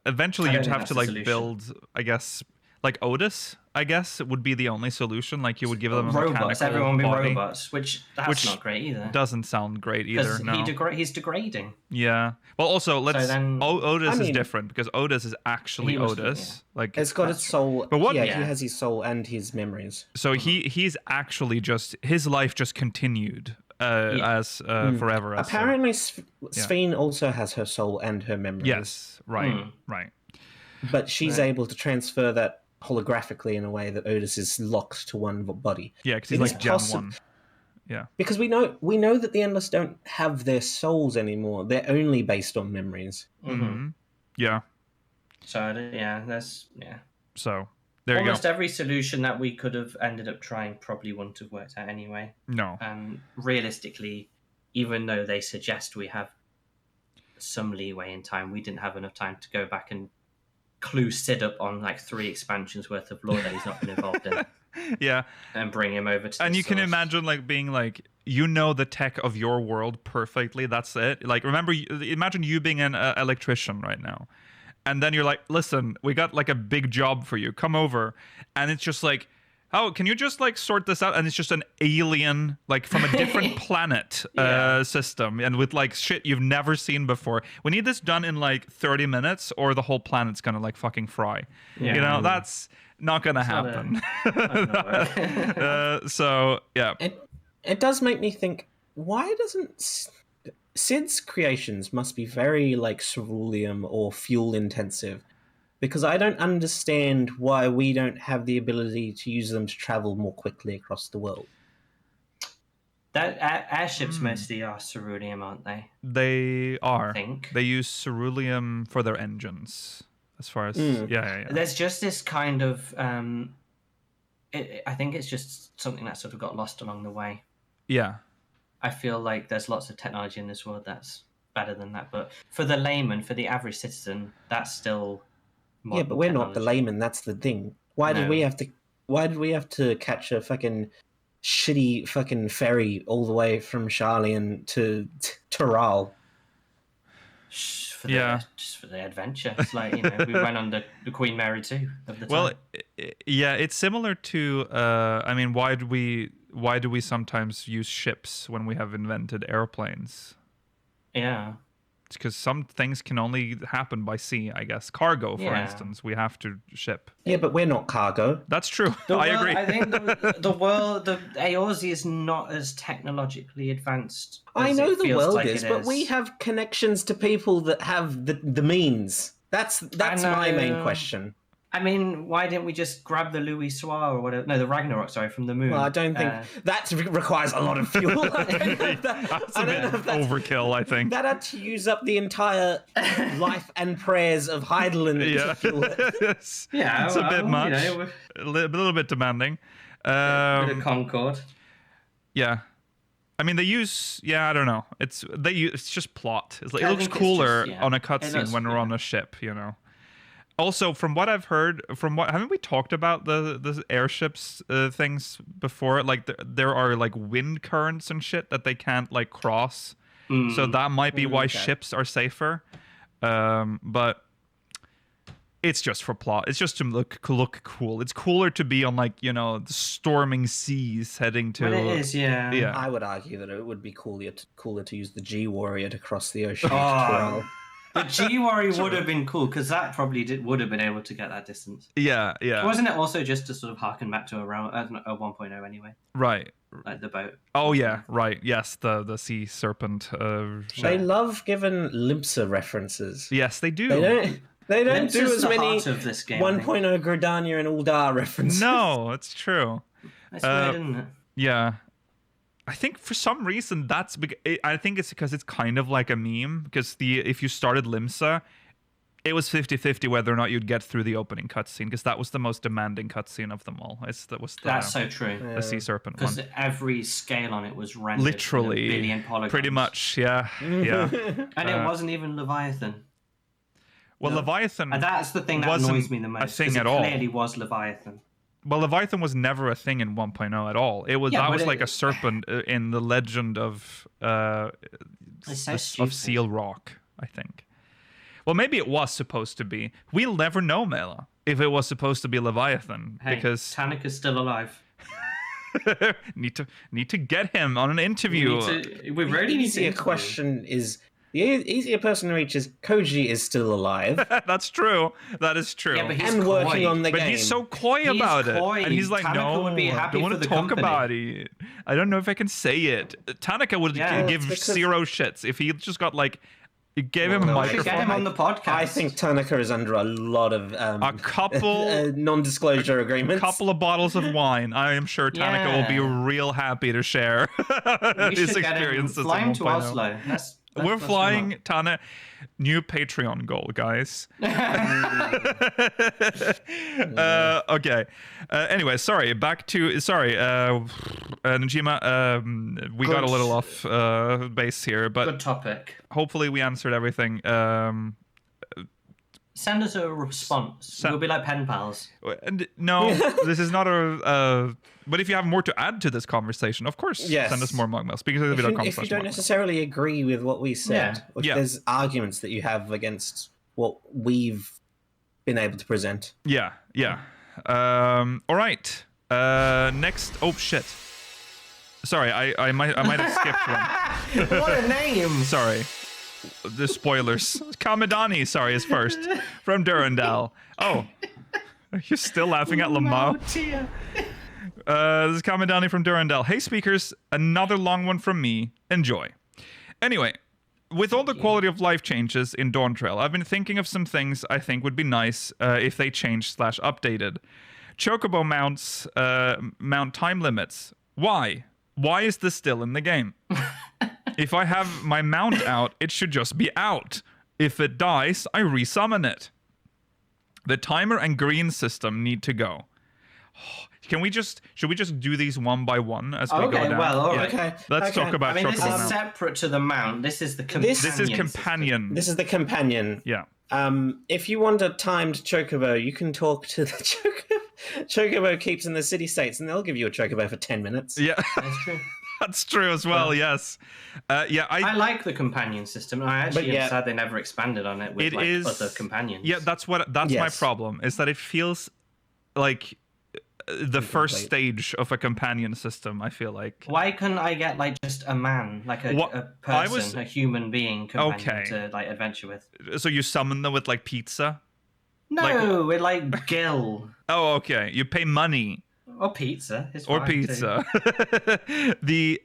S1: eventually you'd have to like build, I guess, like Otis. I guess it would be the only solution. Like you would give them a
S4: robots. Everyone be
S1: body,
S4: robots, which not great either.
S1: Doesn't sound great either. No,
S4: he's degrading.
S1: Yeah. Well, also Otis is different because Otis is actually Otis. Like
S3: it's got its soul.
S1: But what?
S3: Yeah, he has his soul and his memories.
S1: So he's actually just his life just continued as forever.
S3: Apparently, Sphene also has her soul and her memories.
S1: Yes. Right. Right.
S3: But she's able to transfer that holographically in a way that Otis is locked to one body.
S1: Yeah, because he's like Gen 1. Yeah.
S3: Because we know that the Endless don't have their souls anymore. They're only based on memories.
S1: Mm-hmm. Yeah.
S4: So
S1: So there you go.
S4: Almost every solution that we could have ended up trying probably wouldn't have worked out anyway.
S1: No.
S4: And realistically, even though they suggest we have some leeway in time, we didn't have enough time to go back and clue Sid up on like 3 expansions worth of lore that he's not been involved in.
S1: Yeah.
S4: And bring him over to
S1: and
S4: the
S1: you
S4: source.
S1: Can imagine like being like, you know the tech of your world perfectly, that's it. Like imagine you being an electrician right now, and then you're like, listen, we got like a big job for you, come over. And it's just like, oh, can you just like sort this out? And it's just an alien, like from a different planet system, and with like shit you've never seen before. We need this done in like 30 minutes, or the whole planet's gonna like fucking fry.
S4: Yeah.
S1: You know, that's not gonna happen. So yeah,
S3: it does make me think. Why doesn't Sid's creations must be very like ceruleum or fuel intensive? Because I don't understand why we don't have the ability to use them to travel more quickly across the world.
S4: That airships mostly are ceruleum, aren't they?
S1: They are.
S4: I think.
S1: They use ceruleum for their engines, as far as yeah.
S4: There's just this kind of I think it's just something that sort of got lost along the way.
S1: Yeah.
S4: I feel like there's lots of technology in this world that's better than that, but for the layman, for the average citizen, that's still
S3: but we're not the layman. That's the thing. Why did we have to catch a fucking shitty fucking ferry all the way from Charlian to Taral.
S4: Just for the adventure. It's like, we went on the Queen Mary 2 of the time.
S1: Well, yeah, it's similar to. I mean, why do we sometimes use ships when we have invented airplanes?
S4: Yeah.
S1: It's because some things can only happen by sea, I guess. Cargo, for instance, we have to ship.
S3: Yeah, but we're not cargo.
S1: That's true. I agree.
S4: I think the Eorze is not as technologically advanced.
S3: I know the world is, but we have connections to people that have the means. That's my main question.
S4: I mean, why didn't we just grab the Louis Soir or whatever? No, the Ragnarok, sorry, from the moon.
S3: Well, I don't think that requires a lot of fuel.
S1: That's a bit overkill, I think.
S3: That had to use up the entire life and prayers of Heidelin to fuel it.
S1: It's a bit much. A little bit demanding.
S4: A bit of Concorde.
S1: Yeah. I mean, they use... Yeah, I don't know. It's just plot. It looks cooler on a cutscene when we're on a ship, Also, from what I've heard, haven't we talked about the airships things before? Like there are like wind currents and shit that they can't like cross, so that might be why ships are safer. But it's just for plot. It's just to look cool. It's cooler to be on like the storming seas heading to.
S4: Well, it is, yeah.
S3: I would argue that it would be cooler to use the G Warrior to cross the ocean.
S4: The G Warrior would have been cool because that probably would have been able to get that distance.
S1: Yeah.
S4: Wasn't it also just to sort of harken back to a 1.0 anyway?
S1: Right.
S4: Like the boat.
S1: Oh yeah, right. Yes, the sea serpent.
S3: They love giving Limpsa references.
S1: Yes, they do.
S3: They don't do as
S4: the
S3: many
S4: heart of this game,
S3: 1.0 Gridania and Uldar references.
S1: No, it's true.
S4: That's weird, isn't it?
S1: Yeah. I think for some reason I think it's because it's kind of like a meme, because if you started Limsa, it was 50-50 whether or not you'd get through the opening cutscene, because that was the most demanding cutscene of them all.
S4: That's so true.
S1: The sea serpent one.
S4: Because every scale on it was rendered
S1: literally
S4: in a billion polygons.
S1: Pretty much, yeah.
S4: And it wasn't even Leviathan.
S1: Well, Leviathan.
S4: And that's the thing that annoys me the most.
S1: A thing at all.
S4: It clearly was Leviathan.
S1: Well, Leviathan was never a thing in 1.0 at all. It was like a serpent in the legend of Seal Rock, I think. Well, maybe it was supposed to be. We'll never know, Mela, if it was supposed to be Leviathan, because
S4: Tanaka's still alive.
S1: need to get him on an interview.
S4: We really need to.
S3: The question is. The easier person to reach is Koji is still alive.
S1: That's true. That is true.
S4: Yeah, but he's
S3: and
S4: coy.
S3: working on the game.
S1: But he's so coy about it. And he's like,
S4: Tanaka would be happy
S1: I don't want to talk about it. I don't know if I can say it. Tanaka would give zero shits if he just got like... You gave him a microphone.
S4: Get him on the podcast.
S3: I think Tanaka is under a lot of
S1: a couple
S3: non-disclosure agreements.
S1: A couple of bottles of wine. I am sure Tanaka will be real happy to share his experiences.
S4: Fly him to Oslo.
S1: We're flying Tana. New Patreon goal, guys. Okay. Anyway, back to Najima. We got a little off base here, but
S4: good topic.
S1: Hopefully, we answered everything.
S4: Send us a response. We'll be like pen pals.
S1: No, this is not a. But if you have more to add to this conversation, of course, send us more MogMail. If
S3: you don't necessarily agree with what we said, or if there's arguments that you have against what we've been able to present.
S1: Yeah. All right. Next. Oh shit. Sorry, I might have skipped one.
S4: What a name!
S1: Sorry. The spoilers. Kamidani, is first. From Durandal. Oh. Are you still laughing at Lamau?
S4: This
S1: is Kamidani from Durandal. Hey, speakers. Another long one from me. Enjoy. Anyway, with all the quality of life changes in Dawntrail, I've been thinking of some things I think would be nice if they changed/updated. Chocobo mounts, mount time limits. Why? Why is this still in the game? If I have my mount out, it should just be out. If it dies, I resummon it. The timer and green system need to go. Should we just do these one by one as we go down?
S3: Okay.
S1: Let's talk about Chocobo
S4: this is separate to the mount. This is the companion.
S1: This is companion.
S3: This is the companion.
S1: Yeah.
S3: If you want a timed Chocobo, you can talk to the Chocobo. Chocobo keeps in the city states, and they'll give you a chocobo for 10 minutes.
S1: Yeah,
S4: That's true.
S1: that's true as well. Yes.
S4: I like the companion system. And I actually am sad they never expanded on it with other companions.
S1: Yeah, that's my problem. Is that it feels like the first stage of a companion system. I feel like.
S4: Why couldn't I get like just a man, like a person, a human being companion to like adventure with?
S1: So you summon them with like pizza?
S4: No, with like Gil.
S1: Oh, okay. You pay money.
S4: Or pizza.
S1: Or pizza.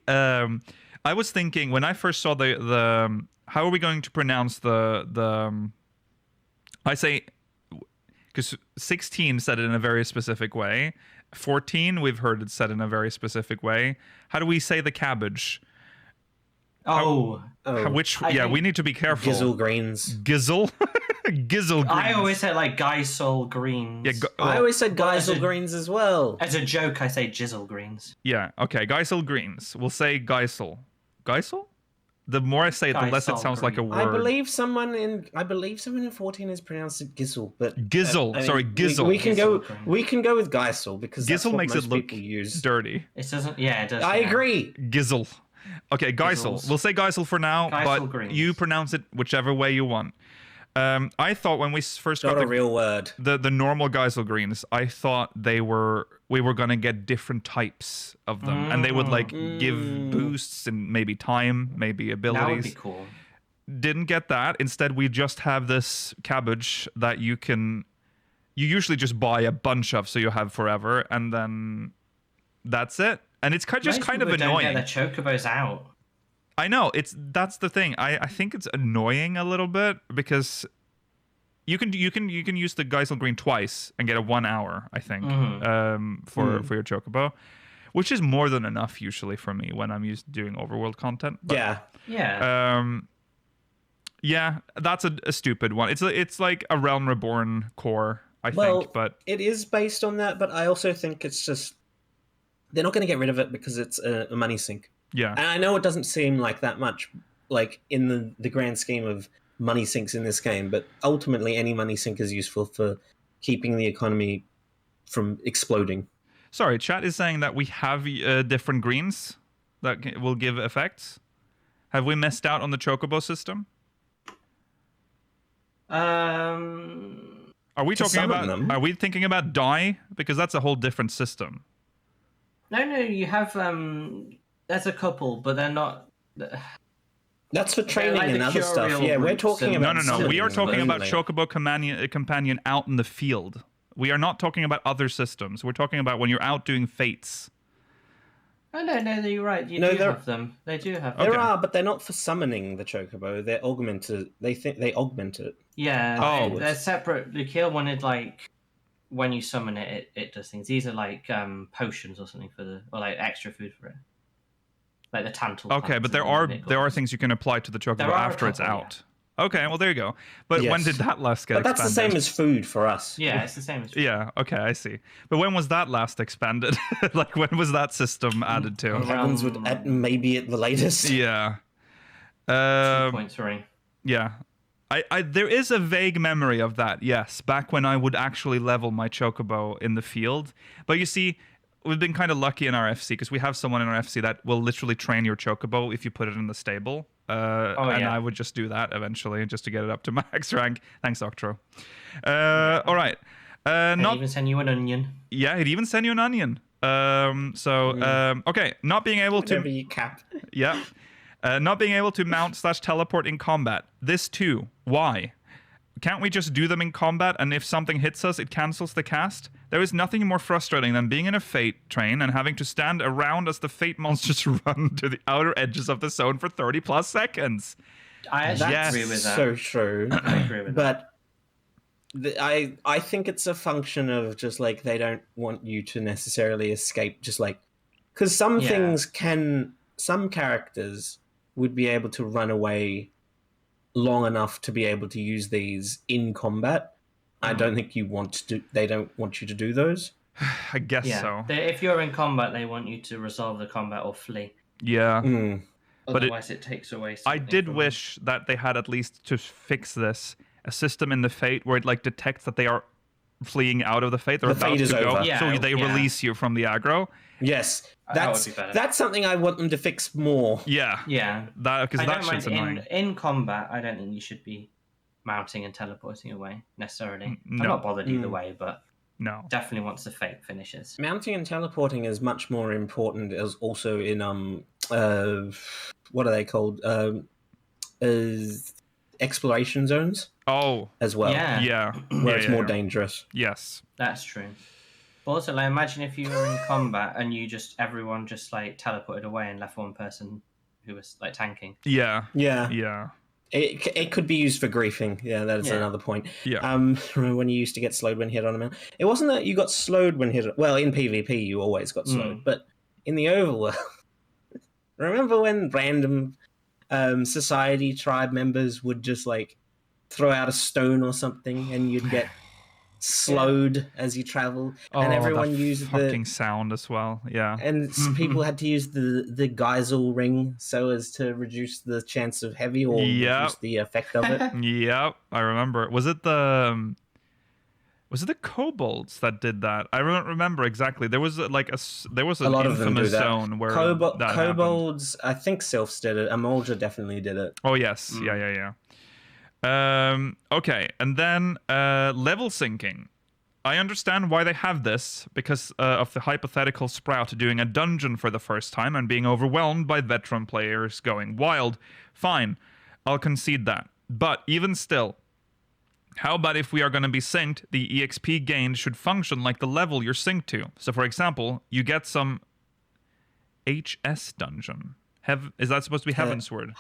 S1: I was thinking when I first saw the how are we going to pronounce the I say, because 16 said it in a very specific way. 14, we've heard it said in a very specific way. How do we say the cabbage? We need to be careful.
S3: Gizzle greens.
S1: Gizzle? Gizzle greens.
S4: I always say like Geisel greens.
S1: Yeah,
S3: I always said Geisel greens as well.
S4: As a joke, I say Jizzle greens.
S1: Yeah, okay. Geisel greens. We'll say Geisel. Geisel? The more I say it, the less it sounds like a word.
S3: I believe someone in 14 is pronounced it Gizzle, but
S1: Gizzle. Gizzle.
S3: We can go with Geisel because
S1: Gizzle makes it look dirty.
S4: It doesn't. Yeah, it does.
S3: I agree.
S1: Gizzle. Okay, Geisel. We'll say Geisel for now, but
S4: greens.
S1: You pronounce it whichever way you want. I thought when we first got
S3: a real word,
S1: the normal Geisel greens, I thought we were gonna get different types of them, and they would like give boosts and maybe time, maybe abilities.
S4: That would be cool.
S1: Didn't get that. Instead, we just have this cabbage that you usually just buy a bunch of, so you have forever, and then that's it. And it's just kind of annoying.
S4: Don't get the chocobos out.
S1: I know, that's the thing. I think it's annoying a little bit because you can use the Geisel green twice and get a 1 hour, I think, for your chocobo, which is more than enough usually for me when I'm doing overworld content. But, yeah, that's a stupid one. It's like a Realm Reborn core, I think, but
S3: it is based on that. But I also think it's just they're not going to get rid of it because it's a money sink.
S1: Yeah,
S3: and I know it doesn't seem like that much, like in the grand scheme of money sinks in this game, but ultimately any money sink is useful for keeping the economy from exploding.
S1: Sorry, chat is saying that we have different greens that will give effects. Have we missed out on the chocobo system? Are we talking about? Are we thinking about dye? Because that's a whole different system.
S4: No, you have. There's a couple, but they're not.
S3: That's for training and other stuff. Yeah, we're talking about.
S1: No. We are talking about chocobo companion out in the field. We are not talking about other systems. We're talking about when you're out doing fates.
S4: Oh, no, you're right. You do have them. They do have them.
S3: There are, but they're not for summoning the chocobo. They're augmented. They augment it.
S4: Yeah, they're separate. The kill wanted like when you summon it, it does things. These are like potions or something or like extra food for it. Like the tantal.
S1: Okay, but there are things you can apply to the chocobo after it's out. Yeah. Okay, well there you go. But when did that last get expanded?
S3: That's the same as food for us.
S4: Yeah, it's the same as food.
S1: Yeah, okay, I see. But when was that last expanded? Like when was that system added to?
S3: It happens with maybe at the latest.
S1: Yeah.
S4: 2.3.
S1: Yeah. I there is a vague memory of that, yes, back when I would actually level my chocobo in the field. But you see, we've been kind of lucky in our FC because we have someone in our FC that will literally train your chocobo if you put it in the stable. And I would just do that eventually just to get it up to max rank. Thanks, Octro. All right.
S4: Not even send you an onion.
S1: Yeah, he'd even send you an onion. Okay, not being able to...
S3: Whatever you cap.
S1: Yeah. Not being able to mount / teleport in combat. This too. Why? Can't we just do them in combat and if something hits us, it cancels the cast? There is nothing more frustrating than being in a Fate train and having to stand around as the Fate monsters run to the outer edges of the zone for 30 plus seconds.
S4: I actually agree with that.
S3: So true.
S4: I agree with that.
S3: But I think it's a function of just like they don't want you to necessarily escape, just like because some characters would be able to run away long enough to be able to use these in combat. I don't think they don't want you to do those.
S1: I guess so.
S4: If you're in combat, they want you to resolve the combat or flee.
S1: Yeah.
S4: Otherwise, it takes away something.
S1: I did wish that they had at least to fix this, a system in the Fate where it like detects that they are fleeing out of the Fate. They're
S3: The
S1: about
S3: Fate is
S1: to go,
S3: over.
S1: so they release you from the aggro.
S3: Yes,
S4: that would be better.
S3: That's something I want them to fix more.
S1: Yeah. Because that shit's annoying.
S4: In combat, I don't think you should be mounting and teleporting away necessarily.
S1: No.
S4: I'm not bothered either way, but
S1: no,
S4: definitely once the Fate finishes.
S3: Mounting and teleporting is much more important as also in what are they called? Exploration zones.
S1: Oh,
S3: as well.
S1: Yeah.
S3: Where it's more dangerous.
S1: Yes.
S4: That's true. But also, like, imagine if you were in combat and everyone just like teleported away and left one person who was like tanking.
S1: Yeah.
S3: Yeah. It could be used for griefing. Yeah, that is another point.
S1: Yeah.
S3: Remember when you used to get slowed when hit on a man? It wasn't that you got slowed when hit. Well, in PvP you always got slowed, but in the overworld, remember when random society tribe members would just like throw out a stone or something, and you'd get slowed as you travel, and everyone used
S1: fucking sound as well. Yeah,
S3: and people had to use the Geisel ring so as to reduce the chance of heavy or reduce the effect of it.
S1: Yep, I remember. Was it the kobolds that did that? I don't remember exactly. There was an infamous zone where
S3: kobolds. I think Sylphs did it. Amolja definitely did it.
S1: Oh yes, yeah. Okay, and then level syncing. I understand why they have this, because of the hypothetical Sprout doing a dungeon for the first time and being overwhelmed by veteran players going wild. Fine, I'll concede that. But even still, how about if we are going to be synced, the EXP gained should function like the level you're synced to. So for example, you get some HS dungeon. Is that supposed to be Heavensward?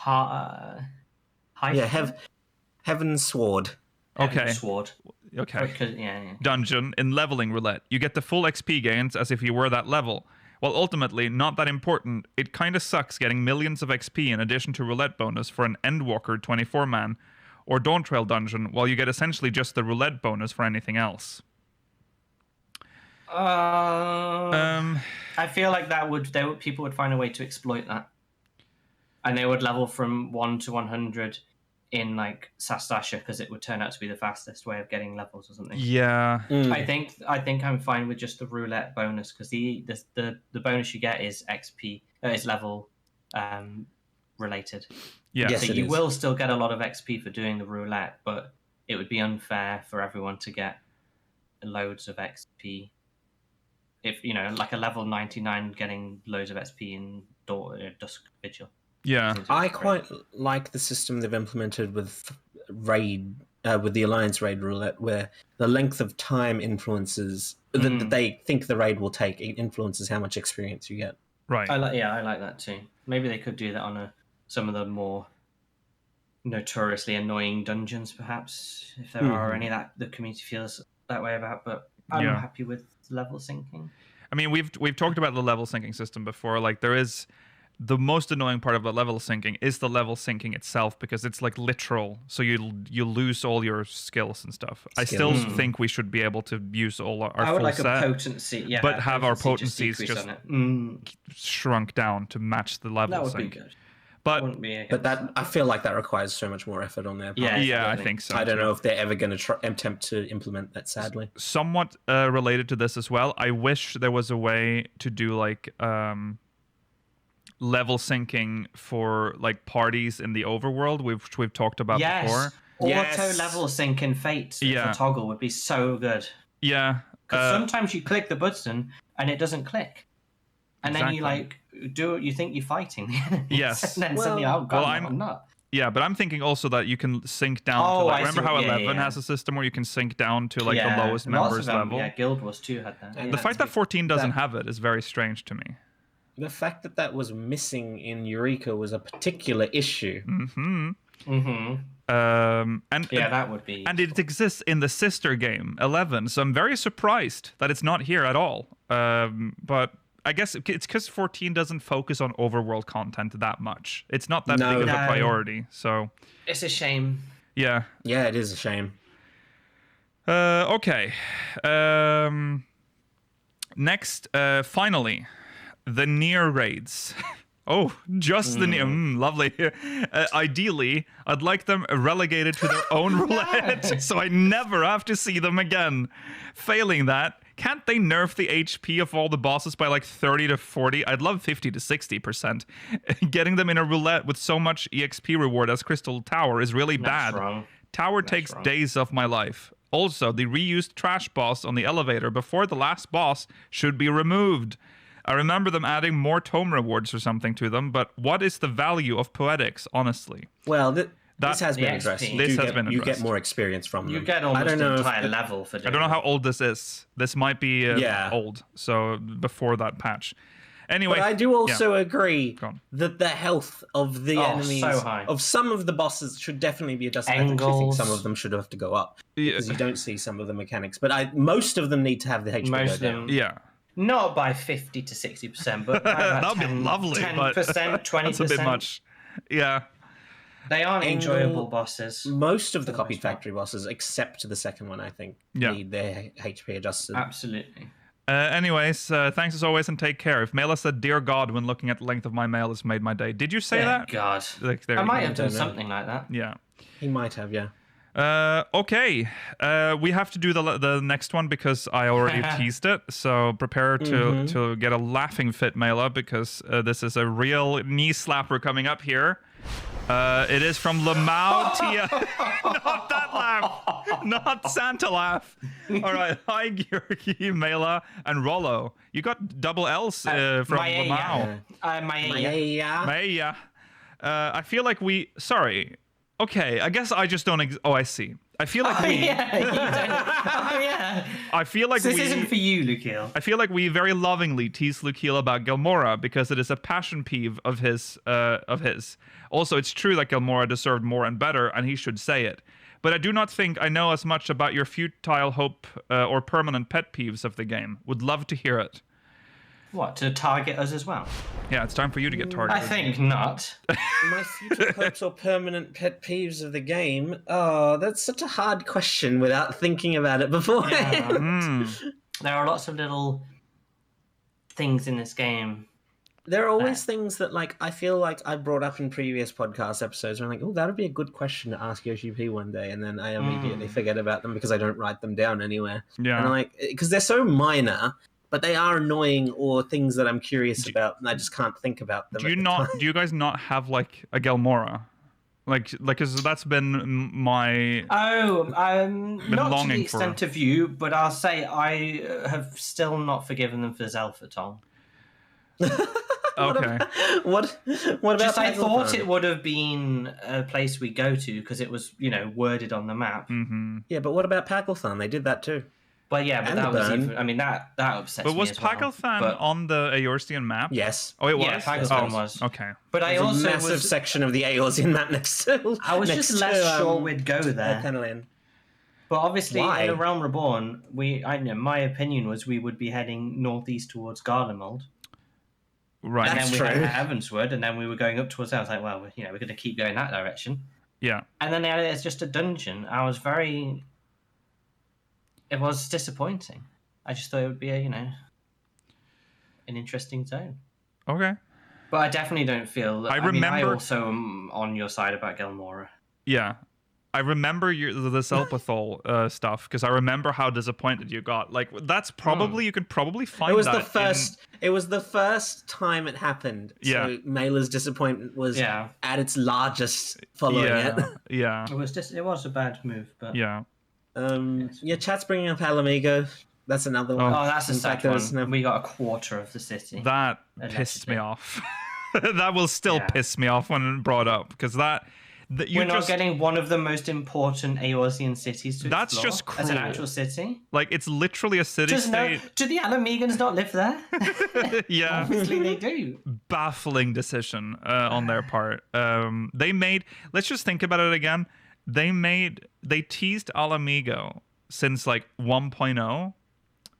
S3: Heaven's Sword.
S1: Okay.
S4: Sword.
S1: Okay. Dungeon in leveling roulette. You get the full XP gains as if you were that level. Well, ultimately, not that important. It kind of sucks getting millions of XP in addition to roulette bonus for an Endwalker 24-man or Dawntrail dungeon, while you get essentially just the roulette bonus for anything else.
S4: I feel like people would find a way to exploit that, and they would level from 1 to 100 in like Sastasha because it would turn out to be the fastest way of getting levels or something.
S1: Yeah.
S4: I think I'm fine with just the roulette bonus because the bonus you get is XP, is level related.
S1: Yeah.
S3: Yes,
S4: so you will still get a lot of XP for doing the roulette, but it would be unfair for everyone to get loads of XP. If like a level 99 getting loads of XP in Dusk Vigil.
S1: Yeah,
S3: I quite like the system they've implemented with with the Alliance raid roulette, where the length of time influences that they think the raid will take. It influences how much experience you get.
S1: Right.
S4: I like that too. Maybe they could do that on some of the more notoriously annoying dungeons, perhaps, if there are any that the community feels that way about. But I'm happy with level syncing.
S1: I mean, we've talked about the level syncing system before. Like, there is. The most annoying part of the level syncing is the level syncing itself, because it's like literal, so you lose all your skills and stuff. I still think we should be able to use all our
S4: I would
S1: full
S4: like
S1: set,
S4: a potency,
S1: but have our potencies just
S4: on it.
S1: Shrunk down to match the level
S4: that would
S1: sync.
S4: Be good.
S1: But
S3: that I feel like that requires so much more effort on their part.
S1: Yeah, I think so.
S3: I don't know if they're ever going to attempt to implement that, sadly.
S1: Somewhat related to this as well, I wish there was a way to do like level syncing for like parties in the overworld, which we've talked about before.
S4: Auto level sync in Fate for toggle would be so good.
S1: Yeah.
S4: Because sometimes you click the button and it doesn't click. And then you you think you're fighting the enemy.
S1: Yes.
S4: And then suddenly, I'm not.
S1: Yeah, but I'm thinking also that you can sync down to like, remember how 11 has a system where you can sync down to like the lowest members level?
S4: Yeah, Guild Wars 2 had that.
S1: And the fact that 14 doesn't have it is very strange to me.
S3: The fact that was missing in Eureka was a particular issue.
S1: And
S4: that would be.
S1: And it exists in the sister game 11, so I'm very surprised that it's not here at all. But I guess it's because 14 doesn't focus on overworld content that much. It's not that big of a priority. So
S4: it's a shame.
S1: Yeah.
S3: Yeah, it is a shame.
S1: Okay. Next, finally. The near raids. Oh, just the lovely. Ideally, I'd like them relegated to their own roulette, so I never have to see them again. Failing that, can't they nerf the HP of all the bosses by like 30 to 40? I'd love 50 to 60%. Getting them in a roulette with so much EXP reward as Crystal Tower is really bad.
S4: Wrong.
S1: Tower takes days of my life. Also, the reused trash boss on the elevator before the last boss should be removed. I remember them adding more tome rewards or something to them, but what is the value of poetics, honestly?
S3: Well, this has been addressed. You get more experience from them.
S4: You get almost an entire level for doing
S1: I don't know how old this is. This might be old, so before that patch. Anyway,
S3: but I do also agree that the health of the enemies, of some of the bosses, should definitely be adjusted. I actually think some of them should have to go up because you don't see some of the mechanics. But most of them need to have the HP go down.
S1: Yeah.
S4: Not by 50 to 60%, but that would be lovely. 10%, 20%.
S1: That's a bit much. Yeah.
S4: They aren't enjoyable bosses.
S3: Most of the Copied Factory bosses, except the second one, I think, need their HP adjusted.
S4: Absolutely.
S1: Anyways, thanks as always and take care. If Mela said, "Dear God," when looking at the length of my mail has made my day. Did you say that?
S4: God. I might have done something like that.
S1: Yeah.
S3: He might have, yeah.
S1: Okay. We have to do the next one because I already teased it. So prepare to get a laughing fit, Mela, because this is a real knee slapper coming up here. It is from Lamau Tia. Not that laugh. Not Santa laugh. All right. Hi, Georgi, Mela, and Rollo. You got double L's from Lamau. Maya. I feel like we... Sorry. Okay, I guess I just don't... I see. I feel like we... I feel like
S4: this isn't for you, Lukiel.
S1: I feel like we very lovingly tease Lukiel about Gelmora because it is a passion peeve of his. Also, it's true that Gelmora deserved more and better, and he should say it. But I do not think I know as much about your futile hope or permanent pet peeves of the game. Would love to hear it.
S4: What, to target us as well?
S1: Yeah, it's time for you to get targeted.
S4: I think not.
S3: My future hopes or permanent pet peeves of the game? Oh, that's such a hard question without thinking about it beforehand.
S4: Yeah. There are lots of little things in this game.
S3: There are always things that, like, I feel like I brought up in previous podcast episodes where I'm like, oh, that would be a good question to ask Yoshi-P one day, and then I immediately forget about them because I don't write them down anywhere.
S1: Yeah.
S3: And I'm like, because they're so minor... But they are annoying or things that I'm curious about, and I just can't think about them.
S1: Do you guys not have like a Gelmora? Like, because that's been my...
S4: not to the extent of you, but I'll say I have still not forgiven them for Zelfatong.
S1: Okay.
S3: What about
S4: just I thought it would have been a place we go to because it was, worded on the map.
S1: Mm-hmm.
S3: Yeah, but what about Packlethon? They did that too.
S4: But yeah, but that was even, I mean, that upsets me.
S1: But was Packlethon on the Eorzean map?
S3: Yes.
S1: Oh, it was?
S4: Yeah, Packlethon was.
S1: Okay.
S4: But I also
S3: a massive section of the Eorzean map next to...
S4: I was just less sure we'd go there. But obviously, in A Realm Reborn, my opinion was we would be heading northeast towards Garlemald.
S1: Right.
S4: And then we had Evanswood, and then we were going up towards there. I was like, well, we're going to keep going that direction.
S1: Yeah.
S4: And then it's just a dungeon. It was disappointing. I just thought it would be an interesting zone.
S1: Okay.
S4: But I definitely don't feel... I also am on your side about Gelmora.
S1: Yeah. I remember the Selpathol stuff, because I remember how disappointed you got. Like, that's probably... You could probably find that
S3: It was the first time it happened.
S1: Yeah.
S3: So Mailer's disappointment was at its largest following it.
S1: Yeah.
S4: It was a bad move, but...
S1: Yeah.
S3: Chat's bringing up Alamigo. That's another one.
S4: Oh, that's a sad one. We got a quarter of the city.
S1: That pissed me off. That will still piss me off when brought up, because we're
S4: not getting one of the most important Eorzean cities to explore.
S1: That's just cruel.
S4: As an actual city.
S1: Like, it's literally a city-state.
S4: Do the Alamegans not live there?
S1: Yeah.
S4: Obviously they do.
S1: Baffling decision on their part. Let's just think about it again. They teased Alamigo since like 1.0,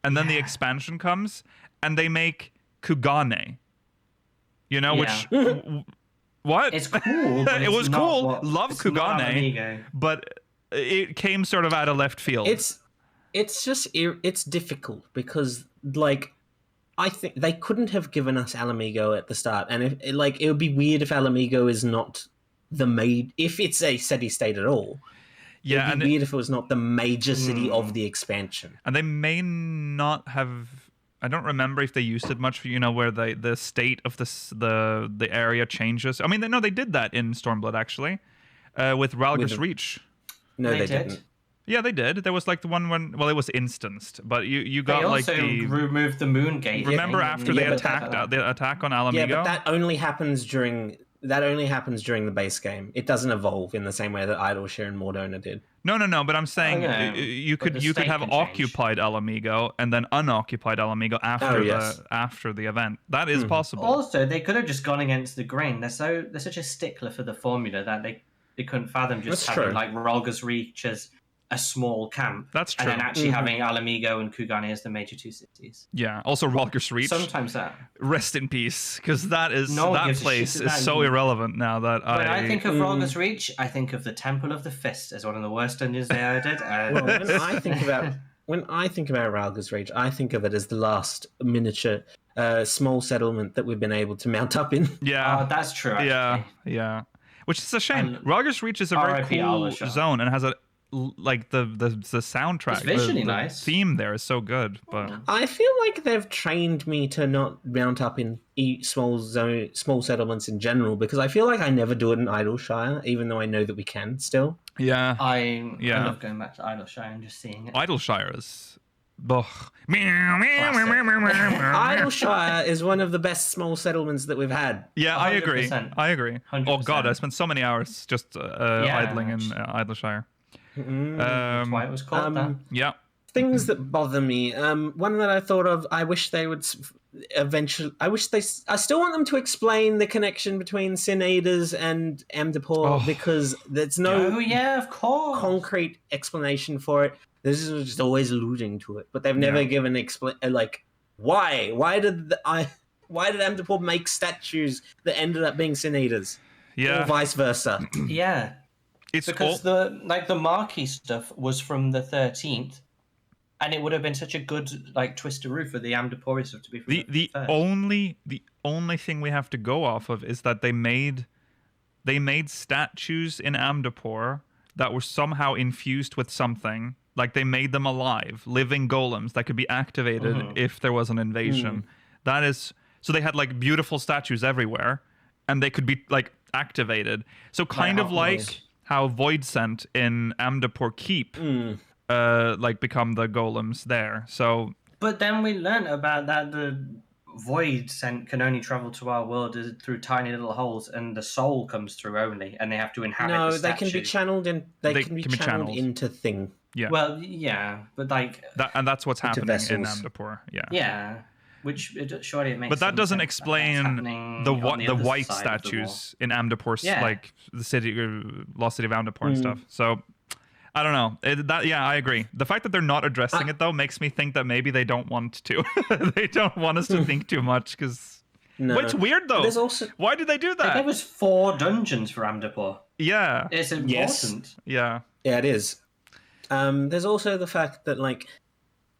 S1: and then the expansion comes, and they make Kugane. Which what?
S4: It's cool. But
S1: it was cool. Love
S4: Kugane,
S1: but it came sort of out of left field.
S3: It's just it's difficult because like I think they couldn't have given us Alamigo at the start, and it would be weird if Alamigo is not if it's a city state at all.
S1: Yeah,
S3: it'd be weird if it was not the major city of the expansion.
S1: And they may not have. I don't remember if they used it much. Where the state of the area changes. I mean, they did that in Stormblood actually, with Ralgus Reach.
S3: No, they didn't.
S1: Yeah, they did. There was like the one when it was instanced, but you got
S4: they also removed the moon gate.
S1: Remember after they attacked the attack on Alamigo?
S3: Yeah, but that only happens during the base game. It doesn't evolve in the same way that Idleshire and Mordona did.
S1: No. But I'm saying you could have occupied Alamigo and then unoccupied Alamigo after the event. That is possible.
S4: Also, they could have just gone against the grain. They're such a stickler for the formula that they couldn't fathom just having like Ralgus Reach as a small camp.
S1: That's true.
S4: And then actually having Alamigo and Kugane as the major two cities.
S1: Yeah. Also, Ralgus Reach.
S4: Sometimes that.
S1: Rest in peace, because that place is so irrelevant now that
S4: when I think of Ralgus Reach, I think of the Temple of the Fist as one of the worst dungeons they ever did.
S3: When I think about Ralgus Reach, I think of it as the last miniature small settlement that we've been able to mount up in.
S1: Yeah.
S4: That's true. Actually.
S1: Yeah. Which is a shame. Ralgus Reach is a very cool zone and has the soundtrack,
S4: it's visually
S1: the
S4: nice.
S1: Theme there is so good, but
S3: I feel like they've trained me to not mount up in small settlements in general, because I feel like I never do it in Idleshire, even though I know that we can still.
S1: Yeah,
S4: I love going back to Idleshire and just seeing it.
S1: Idleshire is.
S3: Idleshire is one of the best small settlements that we've had.
S1: Yeah, 100%. I agree.
S4: 100%.
S1: Oh god, I spent so many hours just idling in Idleshire.
S4: That's why it was called that.
S1: Yeah.
S3: Things that bother me. One that I thought of. I wish they would eventually. I still want them to explain the connection between Sin Eaters and Amdapor, because there's no.
S4: Of course.
S3: Concrete explanation for it. This is just always alluding to it, but they've never given why. Why did Amdapor make statues that ended up being Sin Eaters?
S1: Yeah.
S3: Or vice versa.
S4: Yeah.
S3: It's
S4: because the Marquee stuff was from the 13th, and it would have been such a good twisteroo for the Amdapori stuff to be from the
S1: only thing we have to go off of is that they made statues in Amdapor that were somehow infused with something. Like they made them alive, living golems that could be activated if there was an invasion. That is, so they had beautiful statues everywhere, and they could be activated. So kind of like how Void Sent in Amdapor Keep become the golems there. So
S4: but then we learned about that the Void Sent can only travel to our world through tiny little holes, and the soul comes through only, and they have to inhabit the statue.
S3: They can be channeled in. They can be channeled into thing.
S1: Yeah.
S4: Well, yeah, but
S1: and that's what's happening in Amdapor. Yeah.
S4: Yeah. Which surely it makes.
S1: But that doesn't explain the white statues in Amdapor, the city, lost city of Amdapor and stuff. So I don't know. I agree. The fact that they're not addressing it though makes me think that maybe they don't want to. They don't want us to think too much because. No. Well, it's weird though. Why did they do that?
S4: There was 4 dungeons for Amdapor.
S1: Yeah.
S4: It's important.
S3: Yes.
S1: Yeah.
S3: Yeah, it is. There's also the fact that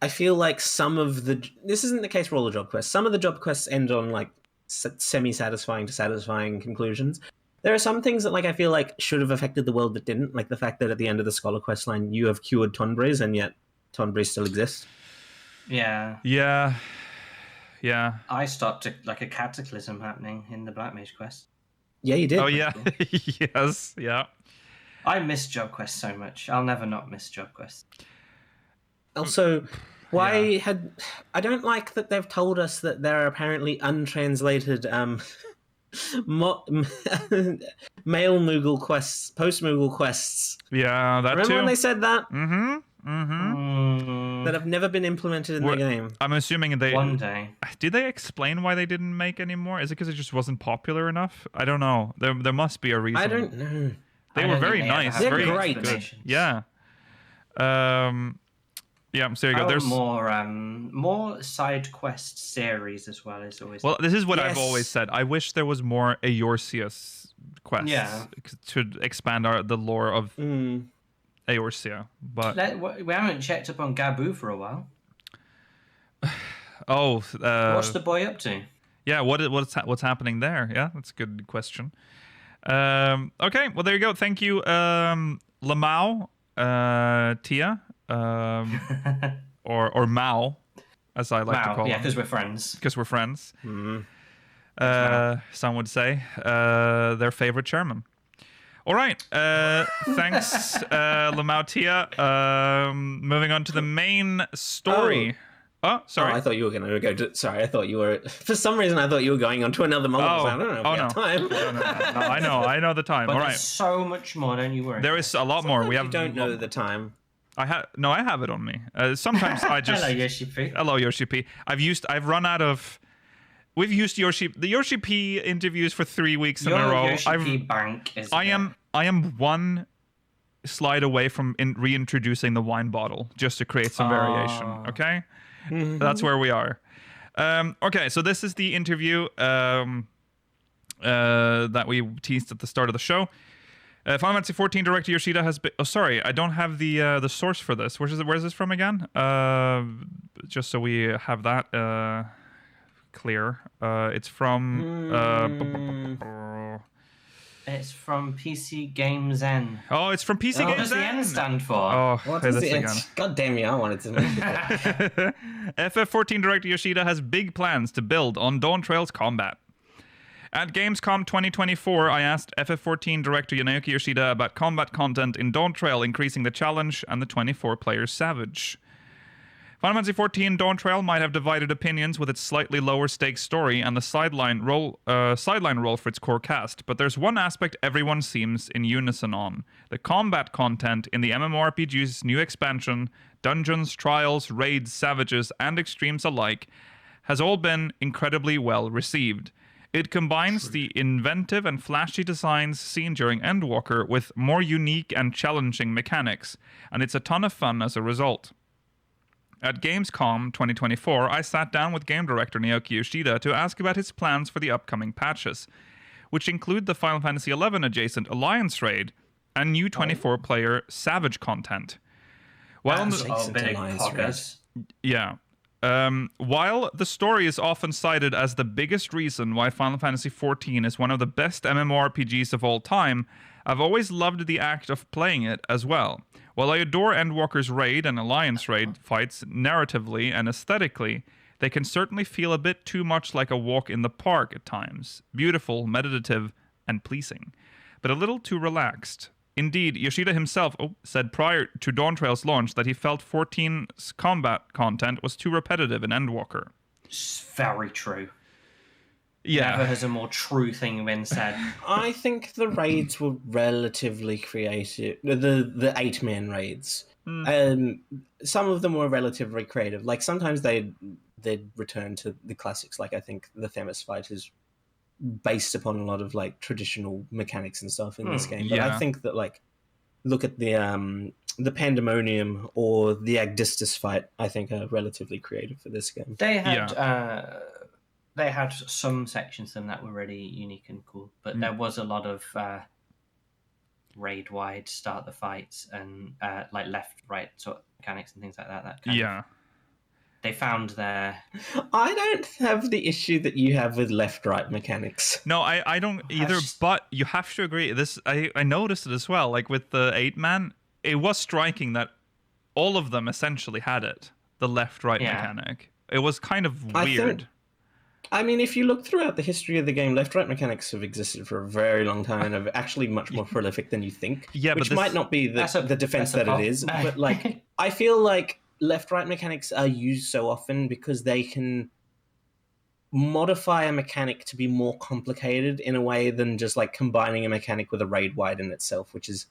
S3: I feel like this isn't the case for all the job quests. Some of the job quests end on semi-satisfying to satisfying conclusions. There are some things that I feel should have affected the world that didn't, like the fact that at the end of the Scholar quest line you have cured Tonbreeze and yet Tonbreeze still exists.
S4: Yeah.
S1: Yeah.
S4: I stopped a cataclysm happening in the Black Mage quest.
S3: Yeah, you did.
S1: Oh yeah. Yes. Yeah.
S4: I miss job quests so much. I'll never not miss job quests.
S3: Also, I don't like that they've told us that there are apparently untranslated male Moogle quests, post Moogle quests.
S1: Yeah, that
S3: Remember
S1: too.
S3: when they said that?
S1: Mm-hmm.
S3: That have never been implemented in the game.
S1: I'm assuming
S4: one day.
S1: Did they explain why they didn't make any more? Is it because it just wasn't popular enough? I don't know. There must be a reason.
S3: I don't know.
S1: They were very nice.
S3: They're
S1: very
S3: great.
S1: Good. Yeah. Yeah, so there you go. There's
S4: more side quest series as well as always.
S1: Well, this is what I've always said. I wish there was more Eorzeus quests to expand the lore of Eorzea. But
S4: we haven't checked up on Gabu for a while.
S1: Oh,
S4: what's the boy up to?
S1: Yeah, what's happening there? Yeah, that's a good question. Okay, well there you go. Thank you, Lamau, Tia, or Mao, as I like to call him.
S4: Yeah, because we're friends.
S1: Because we're friends.
S4: Mm-hmm.
S1: Some would say their favorite chairman. All right. Thanks, Lamau Tia. Moving on to the main story. Oh, sorry.
S3: Oh, I thought you were going to go to... Sorry, I thought you were... For some reason, I thought you were going on to another MogMail. I don't know if we have time.
S1: No, I know the time.
S4: But
S1: all right.
S4: There's so much more, don't you worry.
S1: There is a lot more. We have.
S3: You don't know the time.
S1: I have it on me. Sometimes I just...
S4: Hello, Yoshi-P.
S1: Hello, Yoshi-P. I've run out of... We've used the Yoshi-P interviews for 3 weeks in a row.
S4: Yoshi-P bank is...
S1: I am one slide away from reintroducing the wine bottle just to create some variation. Okay, that's where we are. Okay, so this is the interview that we teased at the start of the show. Final Fantasy 14 director Yoshida has been... Oh, sorry, I don't have the source for this. Where's this from again? Just so we have that clear. It's from...
S4: It's from PCGamesN.
S1: Oh, it's from PCGamesN.
S4: What does the N stand for?
S1: Oh,
S3: what is the N? God damn me, I wanted to know.
S1: FF14 director Yoshida has big plans to build on Dawntrail's combat. At Gamescom 2024, I asked FF14 director Naoki Yoshida about combat content in Dawntrail increasing the challenge and the 24-player Savage. Final Fantasy XIV Dawntrail might have divided opinions with its slightly lower stakes story and the sideline role for its core cast, but there's one aspect everyone seems in unison on. The combat content in the MMORPG's new expansion, dungeons, trials, raids, savages, and extremes alike, has all been incredibly well received. It combines the inventive and flashy designs seen during Endwalker with more unique and challenging mechanics, and it's a ton of fun as a result. At Gamescom 2024, I sat down with game director Naoki Yoshida to ask about his plans for the upcoming patches, which include the Final Fantasy XI adjacent Alliance raid and new 24-player Savage content. While the story is often cited as the biggest reason why Final Fantasy XIV is one of the best MMORPGs of all time, I've always loved the act of playing it as well. While I adore Endwalker's raid and Alliance raid fights narratively and aesthetically, they can certainly feel a bit too much like a walk in the park at times. Beautiful, meditative, and pleasing, but a little too relaxed. Indeed, Yoshida himself said prior to Dawntrail's launch that he felt 14's combat content was too repetitive in Endwalker.
S4: It's very true.
S1: Yeah.
S4: Never has a more true thing been said.
S3: I think the raids were relatively creative. The 8-man raids. Some of them were relatively creative. Like, sometimes they'd return to the classics. Like, I think the Themis fight is based upon a lot of, like, traditional mechanics and stuff in this game. But I think that, like, look at the Pandemonium or the Agdistis fight, I think are relatively creative for this game.
S4: They had... They had some sections of them that were really unique and cool, but there was a lot of raid-wide start the fights and like left-right sort of mechanics and things like that. That kind of, they found their... I
S3: don't have the issue that you have with left-right mechanics.
S1: No, I don't either, but you have to agree. I noticed it as well. Like with the 8-man, it was striking that all of them essentially had it, the left-right mechanic. It was kind of weird.
S3: I mean, if you look throughout the history of the game, left-right mechanics have existed for a very long time and are actually much more prolific than you think. Yeah, which might not be the defense that it is, but like I feel like left-right mechanics are used so often because they can modify a mechanic to be more complicated in a way than just like combining a mechanic with a raid-wide in itself, which is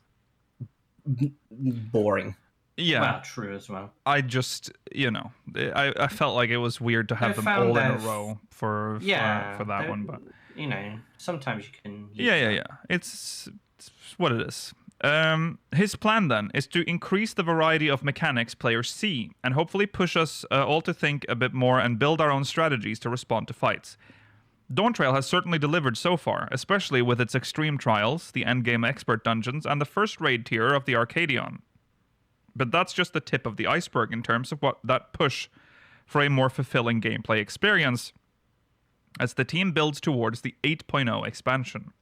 S3: boring.
S1: Yeah,
S4: well, true as well.
S1: I just, I felt like it was weird to have them all in a row for that one, but
S4: sometimes you can.
S1: It's what it is. His plan then is to increase the variety of mechanics players see, and hopefully push us all to think a bit more and build our own strategies to respond to fights. Dawntrail has certainly delivered so far, especially with its extreme trials, the endgame expert dungeons, and the first raid tier of the Arcadion. But that's just the tip of the iceberg in terms of what that push for a more fulfilling gameplay experience as the team builds towards the 8.0 expansion.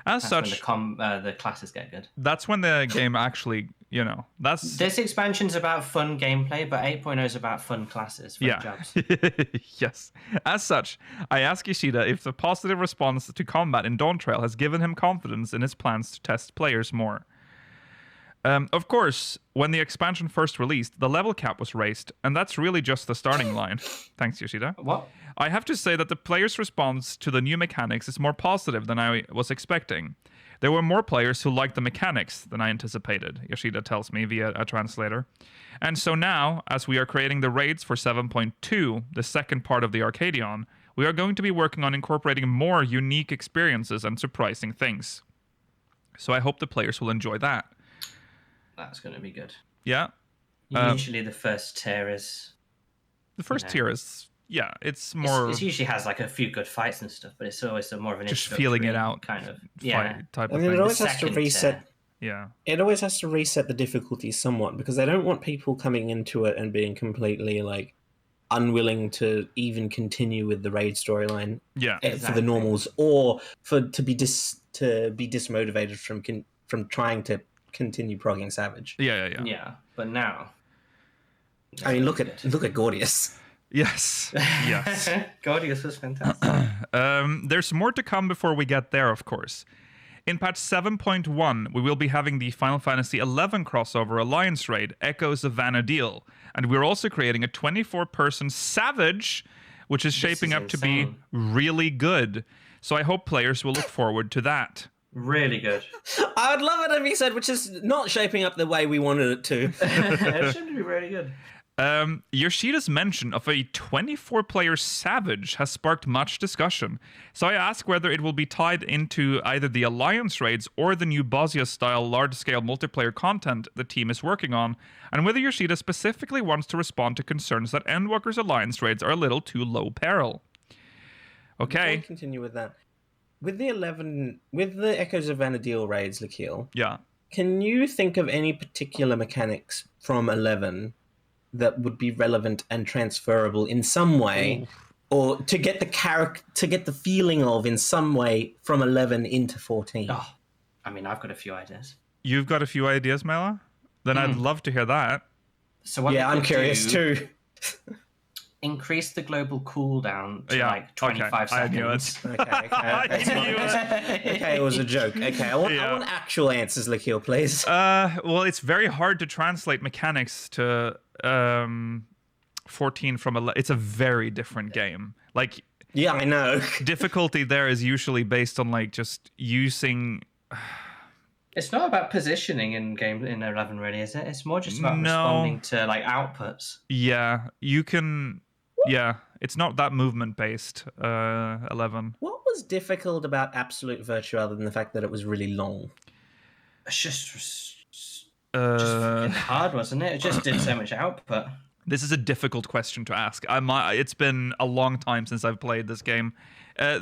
S1: As
S4: that's
S1: such,
S4: when the classes get good.
S1: That's when the game actually,
S4: This expansion's about fun gameplay, but 8.0 is about fun classes, fun jobs.
S1: Yes. As such, I ask Yoshida if the positive response to combat in Dawntrail has given him confidence in his plans to test players more. Of course, when the expansion first released, the level cap was raised, and that's really just the starting line. Thanks, Yoshida.
S4: What?
S1: I have to say that the players' response to the new mechanics is more positive than I was expecting. There were more players who liked the mechanics than I anticipated, Yoshida tells me via a translator. And so now, as we are creating the raids for 7.2, the second part of the Arcadion, we are going to be working on incorporating more unique experiences and surprising things. So I hope the players will enjoy that.
S4: That's going to be good.
S1: Yeah.
S4: Usually the first tier is...
S1: The first tier is, it's more...
S4: It usually has like a few good fights and stuff, but it's always more of an
S1: just feeling it out
S4: kind of
S1: type of thing.
S3: It always has to reset.
S1: Yeah.
S3: It always has to reset the difficulty somewhat because they don't want people coming into it and being completely like unwilling to even continue with the raid storyline.
S1: Yeah.
S3: For the normals, or to be dismotivated from trying to continue progging Savage.
S1: Yeah.
S4: But now,
S3: I mean, look at Gordius.
S1: Yes.
S4: Gordius was fantastic.
S1: There's more to come before we get there, of course. In patch 7.1, we will be having the Final Fantasy XI crossover alliance raid, Echoes of Vana'diel, and we're also creating a 24-person Savage, which is shaping up to be really good. So I hope players will look forward to that.
S4: Really good.
S3: I would love it if he said, which is not shaping up the way we wanted it to.
S4: It should be really good.
S1: Yoshida's mention of a 24-player Savage has sparked much discussion, so I ask whether it will be tied into either the Alliance raids or the new Bosnia-style large-scale multiplayer content the team is working on, and whether Yoshida specifically wants to respond to concerns that Endwalker's Alliance raids are a little too low peril. Okay.
S3: Before we continue with that. With the Echoes of Vana'diel raids, Lakil, can you think of any particular mechanics from 11 that would be relevant and transferable in some way, or to get the feeling of in some way from 11 into 14?
S4: Oh, I mean, I've got a few ideas.
S1: You've got a few ideas, Mela? Then I'd love to hear that.
S4: So what
S3: I'm curious too.
S4: Increase the global cooldown to like 25 seconds.
S3: Okay, it was a joke. Okay, I want actual answers, Lakil, please.
S1: Well, it's very hard to translate mechanics to 14 from 11. It's a very different game. Like,
S3: yeah, I know.
S1: Difficulty there is usually based on like just using.
S4: It's not about positioning in 11, really, is it? It's more just about responding to like outputs.
S1: Yeah, you can. Yeah, it's not that movement based. 11.
S3: What was difficult about Absolute Virtue other than the fact that it was really long?
S4: It's just freaking hard, wasn't it? It just did so much output.
S1: This is a difficult question to ask. It's been a long time since I've played this game. I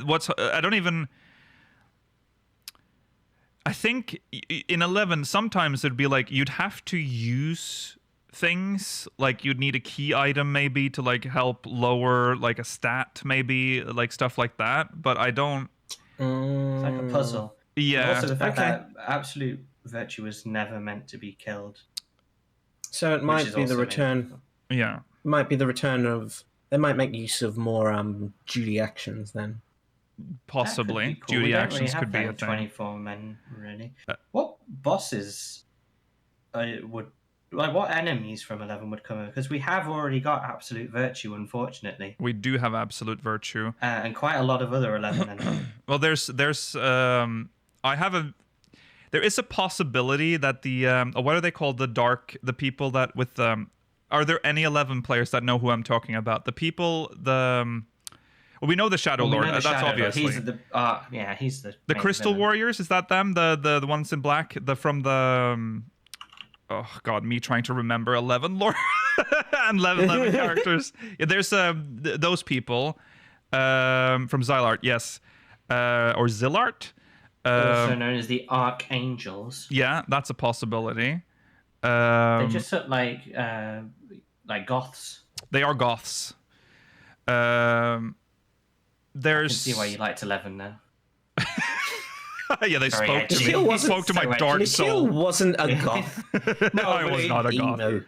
S1: think in 11, sometimes it'd be like you'd have to use things, like you'd need a key item maybe to like help lower like a stat, maybe like stuff like that. But I don't.
S4: It's like a puzzle.
S1: Yeah.
S4: And also the fact that Absolute Virtue was never meant to be killed.
S3: So it might be the return.
S1: Yeah.
S3: Might be the return of. They might make use of more duty actions then.
S1: Possibly.
S4: Cool.
S1: Duty actions could be a thing.
S4: 24 men, really. What bosses would. Like, what enemies from 11 would come in? Because we have already got Absolute Virtue, unfortunately.
S1: We do have Absolute Virtue.
S4: And quite a lot of other 11 enemies.
S1: Well, there is a possibility that what are they called? The people that with are there any 11 players that know who I'm talking about? The people, we know the Shadow Lord. That's obviously.
S4: He's the
S1: the Crystal villain. Warriors. Is that them? The ones in black. From the. Oh God, me trying to remember 11 lore and 11 characters. Yeah, there's those people from Zylart, yes, or Zillart,
S4: also known as the Archangels.
S1: Yeah, that's a possibility.
S4: They just look like goths.
S1: They are goths.
S4: I
S1: There's.
S4: can see why you liked 11 now.
S1: Yeah, they
S4: Very
S1: spoke to
S4: edgy.
S1: me. He spoke to my
S4: So
S1: dark
S4: edgy.
S1: soul.
S3: Nikhil wasn't a goth.
S1: No, I was not a goth.
S3: Emo.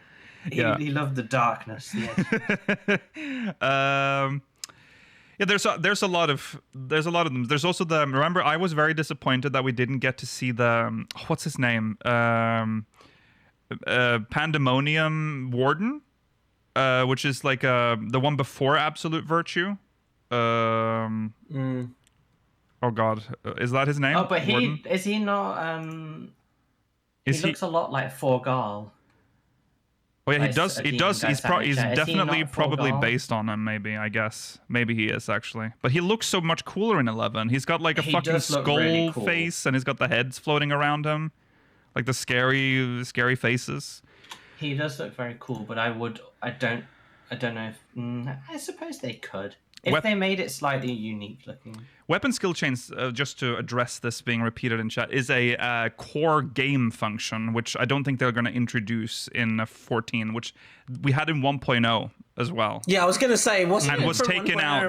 S1: Yeah.
S4: He loved the darkness. The edge.
S1: Yeah, there's a lot of them. There's also the. Remember, I was very disappointed that we didn't get to see the what's his name, Pandemonium Warden, which is like the one before Absolute Virtue. Oh God, is that his name?
S4: Oh, but
S1: Warden?
S4: is he not? He looks a lot like Forgal.
S1: Oh yeah, he
S4: Like
S1: does.
S4: a
S1: He
S4: demon
S1: does.
S4: guy
S1: He's
S4: sandwich.
S1: he's
S4: Is he
S1: definitely
S4: not
S1: probably
S4: Forgal?
S1: based on him. Maybe I guess. Maybe he is actually. But he looks so much cooler in 11. He's got like a
S4: He
S1: fucking
S4: does look
S1: skull
S4: really cool.
S1: face, and he's got the heads floating around him, like the scary faces.
S4: He does look very cool, but I don't know if I suppose they could if they made it slightly unique looking.
S1: Weapon skill chains, just to address this being repeated in chat, is a core game function, which I don't think they're going to introduce in 14, which we had in 1.0 as well.
S3: Yeah, I was going to say, wasn't
S1: And
S3: it
S1: was
S3: from
S1: taken
S3: 1.0?
S1: out.
S3: I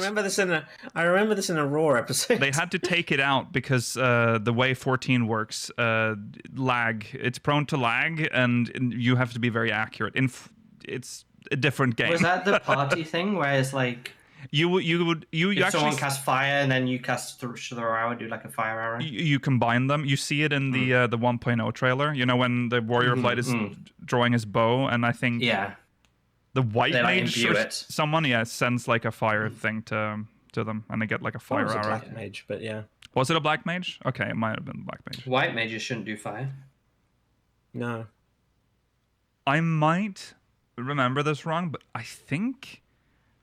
S3: remember this in a Raw episode.
S1: They had to take it out because the way 14 works, lag. It's prone to lag, and you have to be very accurate. It's a different game.
S4: Was that the party thing where it's like
S1: you
S4: if
S1: actually
S4: someone casts fire and then you cast throw arrow and do like a fire arrow?
S1: you combine them. You see it in the 1.0 trailer. You know when the Warrior of Light is drawing his bow, and I think the white
S4: They, like,
S1: mage
S4: imbue
S1: or
S4: it.
S1: someone sends like a fire thing to them, and they get like a
S3: It
S1: fire
S3: was a
S1: arrow.
S3: black mage, but yeah.
S1: Was it a black mage? Okay, it might have been a black mage.
S4: White mages shouldn't do fire.
S3: No.
S1: I might remember this wrong, but I think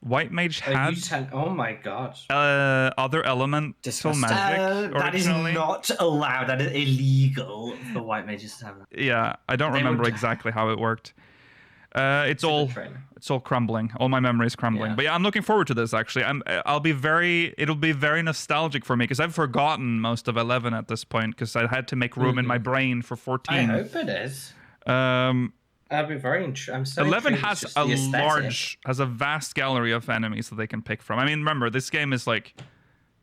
S1: white mage had
S4: Oh my god.
S1: other elemental
S3: Disgusting.
S1: magic
S4: That is
S3: Uh,
S1: originally.
S4: not allowed. That is illegal for white mages to have that.
S1: Yeah, I don't
S4: They
S1: remember
S4: would-
S1: exactly how it worked. It's
S4: the
S1: all
S4: trailer.
S1: crumbling. All my memory is crumbling.
S4: Yeah.
S1: But yeah, I'm looking forward to this. Actually, it'll be very nostalgic for me because I've forgotten most of 11 at this point because I had to make room in my brain for 14.
S4: I hope it is. I'll be very I'm so
S1: 11
S4: intrigued
S1: has
S4: just the aesthetic.
S1: has a vast gallery of enemies that they can pick from. I mean, remember this game is like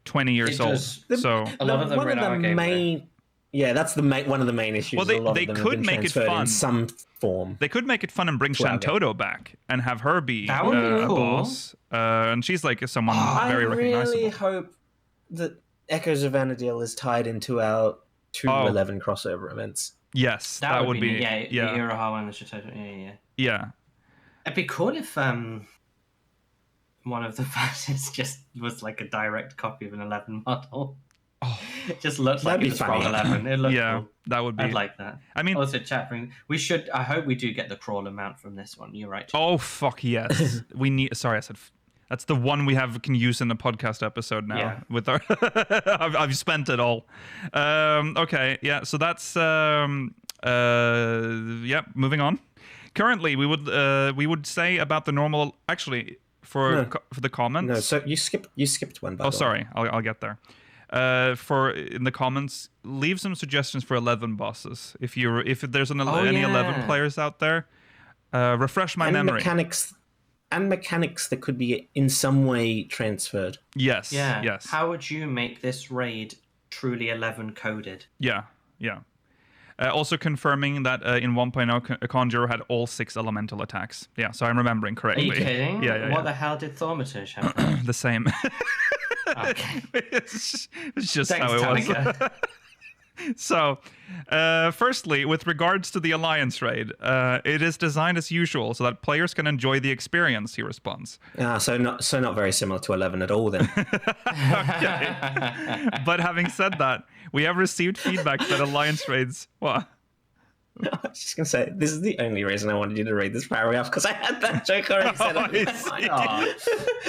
S1: 20 years
S4: It
S1: old,
S4: does.
S1: so
S4: A lot of them
S3: one
S4: are in
S3: of the
S4: our game.
S3: main. Yeah, that's the one of the main issues.
S1: Well, they-
S3: a lot
S1: they
S3: of them
S1: could
S3: have been
S1: make it
S3: transferred
S1: fun.
S3: in some form.
S1: they could make it fun and bring
S3: Well, okay.
S1: Shantoto back and have her be
S4: That would be
S1: a
S4: cool.
S1: boss. And she's like someone very
S3: I
S1: recognizable.
S3: really hope that Echoes of Vanadil is tied into our 2-11 crossover events.
S1: Yes,
S4: That would be
S1: the
S4: Iraha and the Shitoto. Yeah. It'd be cool if one of the bosses just was like a direct copy of an 11 model.
S1: Oh.
S4: It just looked
S3: That'd
S4: like
S3: be
S4: it was from
S3: funny.
S4: 11. It looked
S1: Yeah,
S4: cool.
S1: that would be.
S4: I'd like that.
S1: I mean,
S4: Also, chat room. I hope we do get the crawler mount from this one. You're right.
S1: oh fuck yes, we need. Sorry, I said. That's the one we can use in the podcast episode now.
S4: Yeah.
S1: With our, I've spent it all. Okay, yeah. So that's moving on. Currently, we would say about the normal. Actually, for the comments.
S3: No, so you skipped one. By
S1: Oh,
S3: the way.
S1: sorry. I'll get there. For in the comments, leave some suggestions for 11 bosses. If there's any 11 players out there, refresh my memory.
S3: Mechanics that could be in some way transferred.
S1: Yes.
S4: Yeah.
S1: Yes.
S4: How would you make this raid truly 11 coded?
S1: Yeah. Yeah. Also confirming that in 1.0, Conjurer had all 6 elemental attacks. Yeah, so I'm remembering
S4: Are
S1: correctly.
S4: you kidding?
S1: Yeah.
S4: What the hell did Thaumaturge have?
S1: The same.
S4: Okay.
S1: it's just
S4: Thanks,
S1: how it was.
S4: Tanika.
S1: So, firstly, with regards to the Alliance raid, it is designed as usual so that players can enjoy the experience, he responds.
S3: So not very similar to 11 at all then.
S1: Okay. But having said that, we have received feedback that Alliance raids... What?
S3: I was just going to say, this is the only reason I wanted you to read this paragraph, because I had that joke already set up.
S1: I see.
S4: Aw.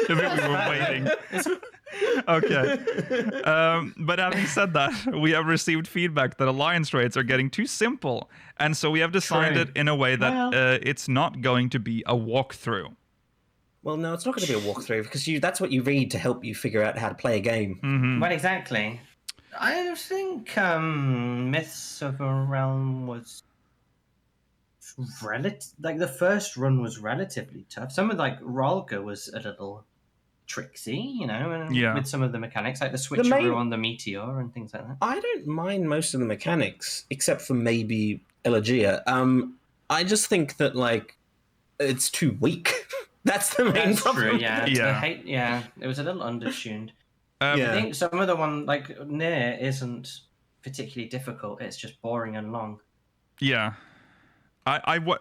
S1: We were waiting. Okay. But having said that, we have received feedback that Alliance raids are getting too simple, and so we have designed it in a way that it's not going to be a walkthrough.
S3: Well, no, it's not going to be a walkthrough, because that's what you read to help you figure out how to play a game.
S1: Mm-hmm.
S4: Well, exactly. I think Myths of a Realm was like the first run was relatively tough. Some of like Rolga was a little tricksy, you know, and with some of the mechanics, like the switcheroo on the meteor and things like that.
S3: I don't mind most of the mechanics, except for maybe Elegia. I just think that like it's too weak. That's the main problem.
S4: True, yeah. It was a little undertuned. I think some of the one like Nier isn't particularly difficult. It's just boring and long.
S1: Yeah.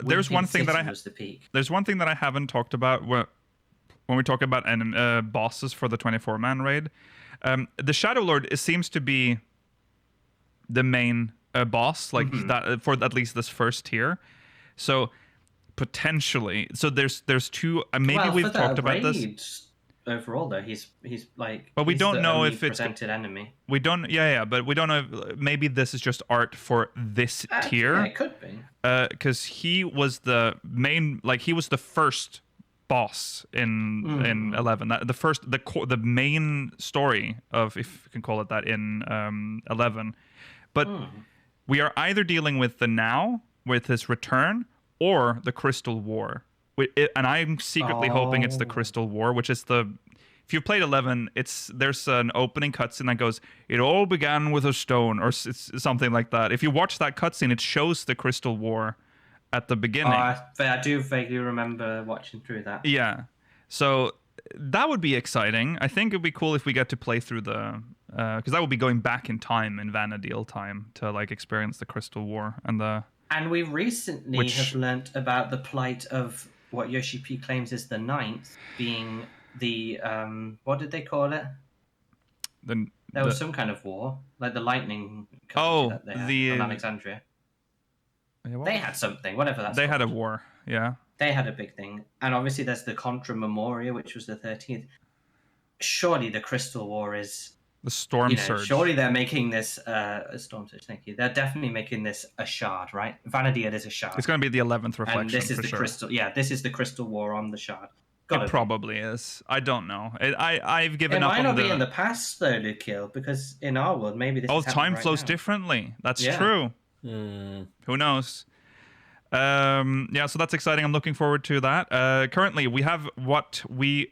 S1: There's one thing that there's one thing that I haven't talked about when we talk about bosses for the 24-man raid. The Shadow Lord seems to be the main boss, like that for at least this first tier. So potentially, there's two. Maybe we've talked about this.
S4: Overall, though, he's like.
S1: But we don't know if it's
S4: presented enemy.
S1: We don't. Yeah. But we don't know. Maybe this is just art for this tier.
S4: Yeah, it could be.
S1: Because he was the main. Like he was the first boss in 11. The main story of, if you can call it that, in 11. But we are either dealing with the now with his return or the Crystal War. And I'm secretly hoping it's the Crystal War, which is if you've played 11, there's an opening cutscene that goes, "It all began with a stone," or it's something like that. If you watch that cutscene, it shows the Crystal War at the beginning.
S4: I do vaguely remember watching through that.
S1: Yeah, so that would be exciting. I think it'd be cool if we get to play through because that would be going back in time in Vana'diel time to like experience the Crystal War
S4: And we recently have learnt about the plight of what Yoshi-P claims is the 9th, being the what did they call it? There was some kind of war, like the lightning. That they had in Alexandria. They had something, whatever that's
S1: They
S4: called.
S1: had a war, yeah.
S4: They had a big thing. And obviously there's the Contra Memoria, which was the 13th. Surely the Crystal War is...
S1: The Storm Surge.
S4: Surely they're making this... Storm Surge, thank you. They're definitely making this a shard, right? Vana'diel is a shard.
S1: It's going to be the 11th reflection,
S4: and this is the
S1: sure.
S4: Crystal... Yeah, this is the Crystal War on the shard.
S1: It probably is. I don't know. I've given up on
S4: It might not be in the past, though, Lukiel, because in our world, maybe this is
S1: time
S4: right
S1: flows
S4: now.
S1: differently. That's true. Who knows? So that's exciting. I'm looking forward to that. Currently, we have what we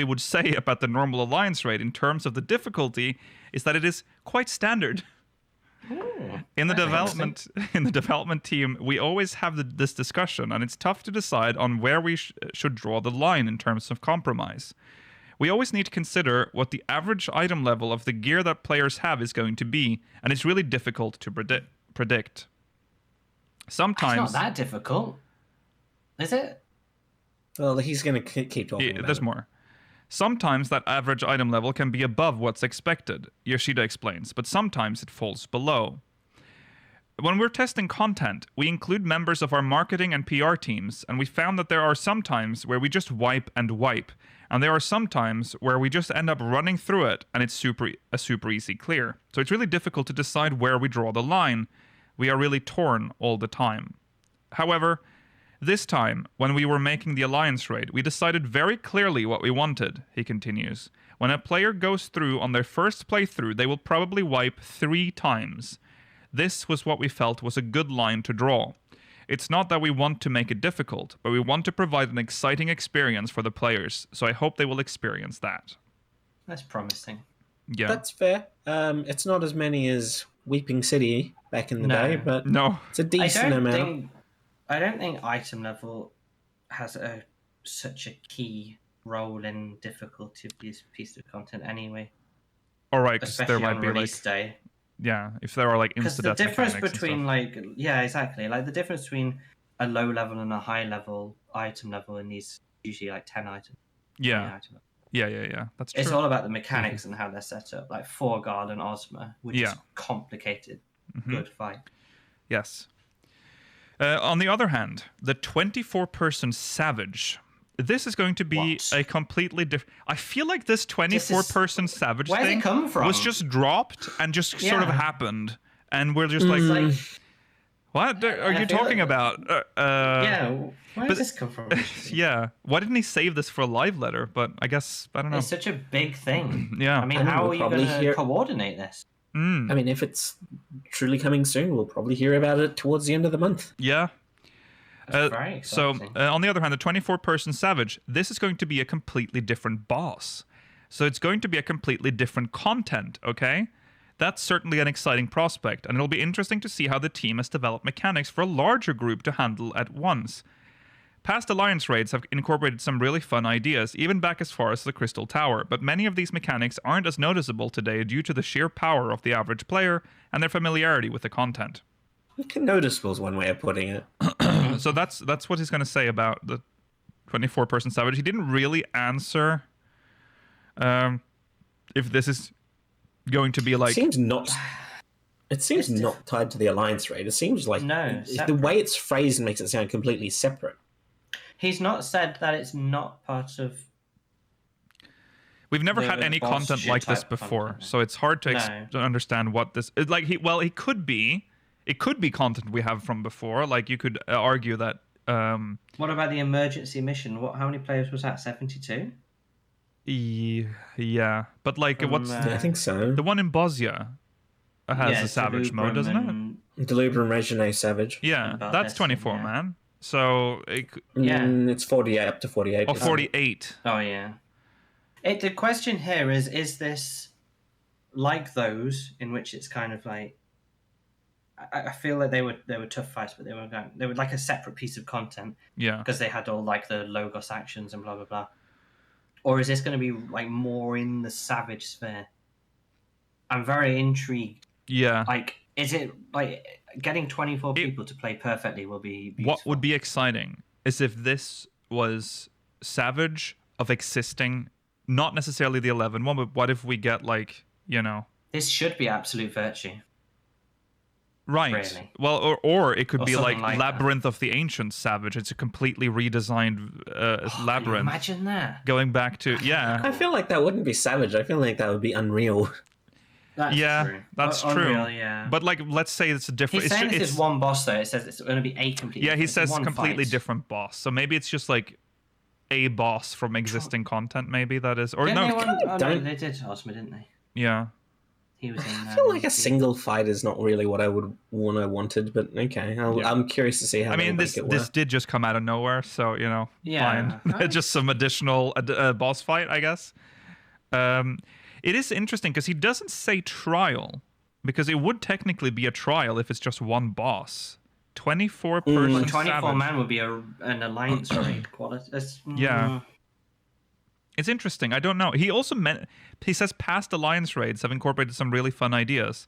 S1: would say about the normal alliance raid in terms of the difficulty is that it is quite standard. In the development team, we always have this discussion, and it's tough to decide on where we should draw the line in terms of compromise. We always need to consider what the average item level of the gear that players have is going to be, and it's really difficult to predict. Sometimes
S4: it's not that difficult, is it?
S3: Well, he's going to keep talking.
S1: There's
S3: about
S1: more. Sometimes that average item level can be above what's expected, Yoshida explains, but sometimes it falls below. When we're testing content, we include members of our marketing and PR teams, and we found that there are some times where we just wipe, and there are some times where we just end up running through it, and it's a super easy clear. So it's really difficult to decide where we draw the line. We are really torn all the time. However, this time, when we were making the alliance raid, we decided very clearly what we wanted, he continues. When a player goes through on their first playthrough, they will probably wipe 3 times. This was what we felt was a good line to draw. It's not that we want to make it difficult, but we want to provide an exciting experience for the players, so I hope they will experience that.
S4: That's promising.
S1: Yeah.
S3: That's fair. It's not as many as Weeping City back in the day, but it's a decent amount.
S4: I don't think item level has such a key role in difficulty of this piece of content anyway.
S1: All right, because there might
S4: on
S1: be
S4: release day.
S1: Yeah, if there are like insta-death
S4: the difference between
S1: exactly,
S4: the difference between a low level and a high level item level in these usually like 10 items.
S1: Yeah. Yeah. That's true.
S4: It's all about the mechanics and how they're set up. Like Forgard and Ozma, which is complicated, good fight.
S1: Yes. On the other hand, the 24-person Savage. This is going to be a completely different... I feel like this 24-person Savage thing was just dropped and just sort of happened. And we're just like, what are you talking about?
S4: Where did this come from?
S1: Yeah. Why didn't he save this for a live letter? But I guess, I don't know.
S4: It's such a big thing.
S1: Yeah.
S4: I mean, how are you going to coordinate this?
S3: I mean, if it's truly coming soon, we'll probably hear about it towards the end of the month.
S1: Yeah.
S4: Very exciting.
S1: On the other hand, the 24-person Savage, this is going to be a completely different boss. So it's going to be a completely different content, okay? That's certainly an exciting prospect, and it'll be interesting to see how the team has developed mechanics for a larger group to handle at once. Past Alliance raids have incorporated some really fun ideas, even back as far as the Crystal Tower, but many of these mechanics aren't as noticeable today due to the sheer power of the average player and their familiarity with the content.
S3: Noticeable is one way of putting it.
S1: So that's what he's going to say about the 24-person Savage. He didn't really answer if this is going to be like...
S3: It seems not tied to the Alliance raid. It seems like the way it's phrased makes it sound completely separate.
S4: He's not said that it's not part of...
S1: We've never had any content like this before, so it's hard to understand what this... It could be... It could be content we have from before. Like, you could argue that...
S4: What about the emergency mission? How many players was that? 72?
S1: Yeah. But, like,
S3: I think so.
S1: The one in Bosnia has a Savage mode, doesn't it?
S3: Delubrum Regine Savage.
S1: Yeah, that's 24, man. So...
S3: it's 48, up to 48.
S1: Oh, 48.
S4: Oh, yeah. The question here is this like those in which it's kind of like... I feel like they were tough fights, but they were like a separate piece of content.
S1: Yeah.
S4: Because they had all like the Logos actions and blah blah blah. Or is this going to be like more in the Savage sphere? I'm very intrigued.
S1: Yeah.
S4: Like, is it like getting 24 people to play perfectly will be beautiful.
S1: What would be exciting is if this was Savage of existing, not necessarily the 11 one, but what if we get like,
S4: This should be Absolute Virtue.
S1: Right.
S4: Really.
S1: Well, or it could be like
S4: that.
S1: Labyrinth of the Ancients Savage. It's a completely redesigned labyrinth.
S4: Can you imagine that?
S1: Going back to
S3: I feel like that wouldn't be Savage. I feel like that would be Unreal.
S4: That's true.
S1: That's true.
S4: Unreal, yeah.
S1: But like, let's say it's a different.
S4: He's saying this is one boss though. It says it's going to be a completely.
S1: Yeah, he says completely
S4: fight.
S1: different boss. So maybe it's just like a boss from existing content. Maybe that is, or no?
S4: They did Ozma, didn't they?
S1: Yeah.
S4: He was in,
S3: I feel like a single fight is not really what I would wanted, but okay. I'm curious to see how.
S1: I mean, this did just come out of nowhere, so fine. Just some additional boss fight, I guess. It is interesting because he doesn't say trial, because it would technically be a trial if it's just one boss. 24 person.
S4: 24 man would be an alliance raid quality.
S1: Yeah. It's interesting. I don't know. He also he says past alliance raids have incorporated some really fun ideas.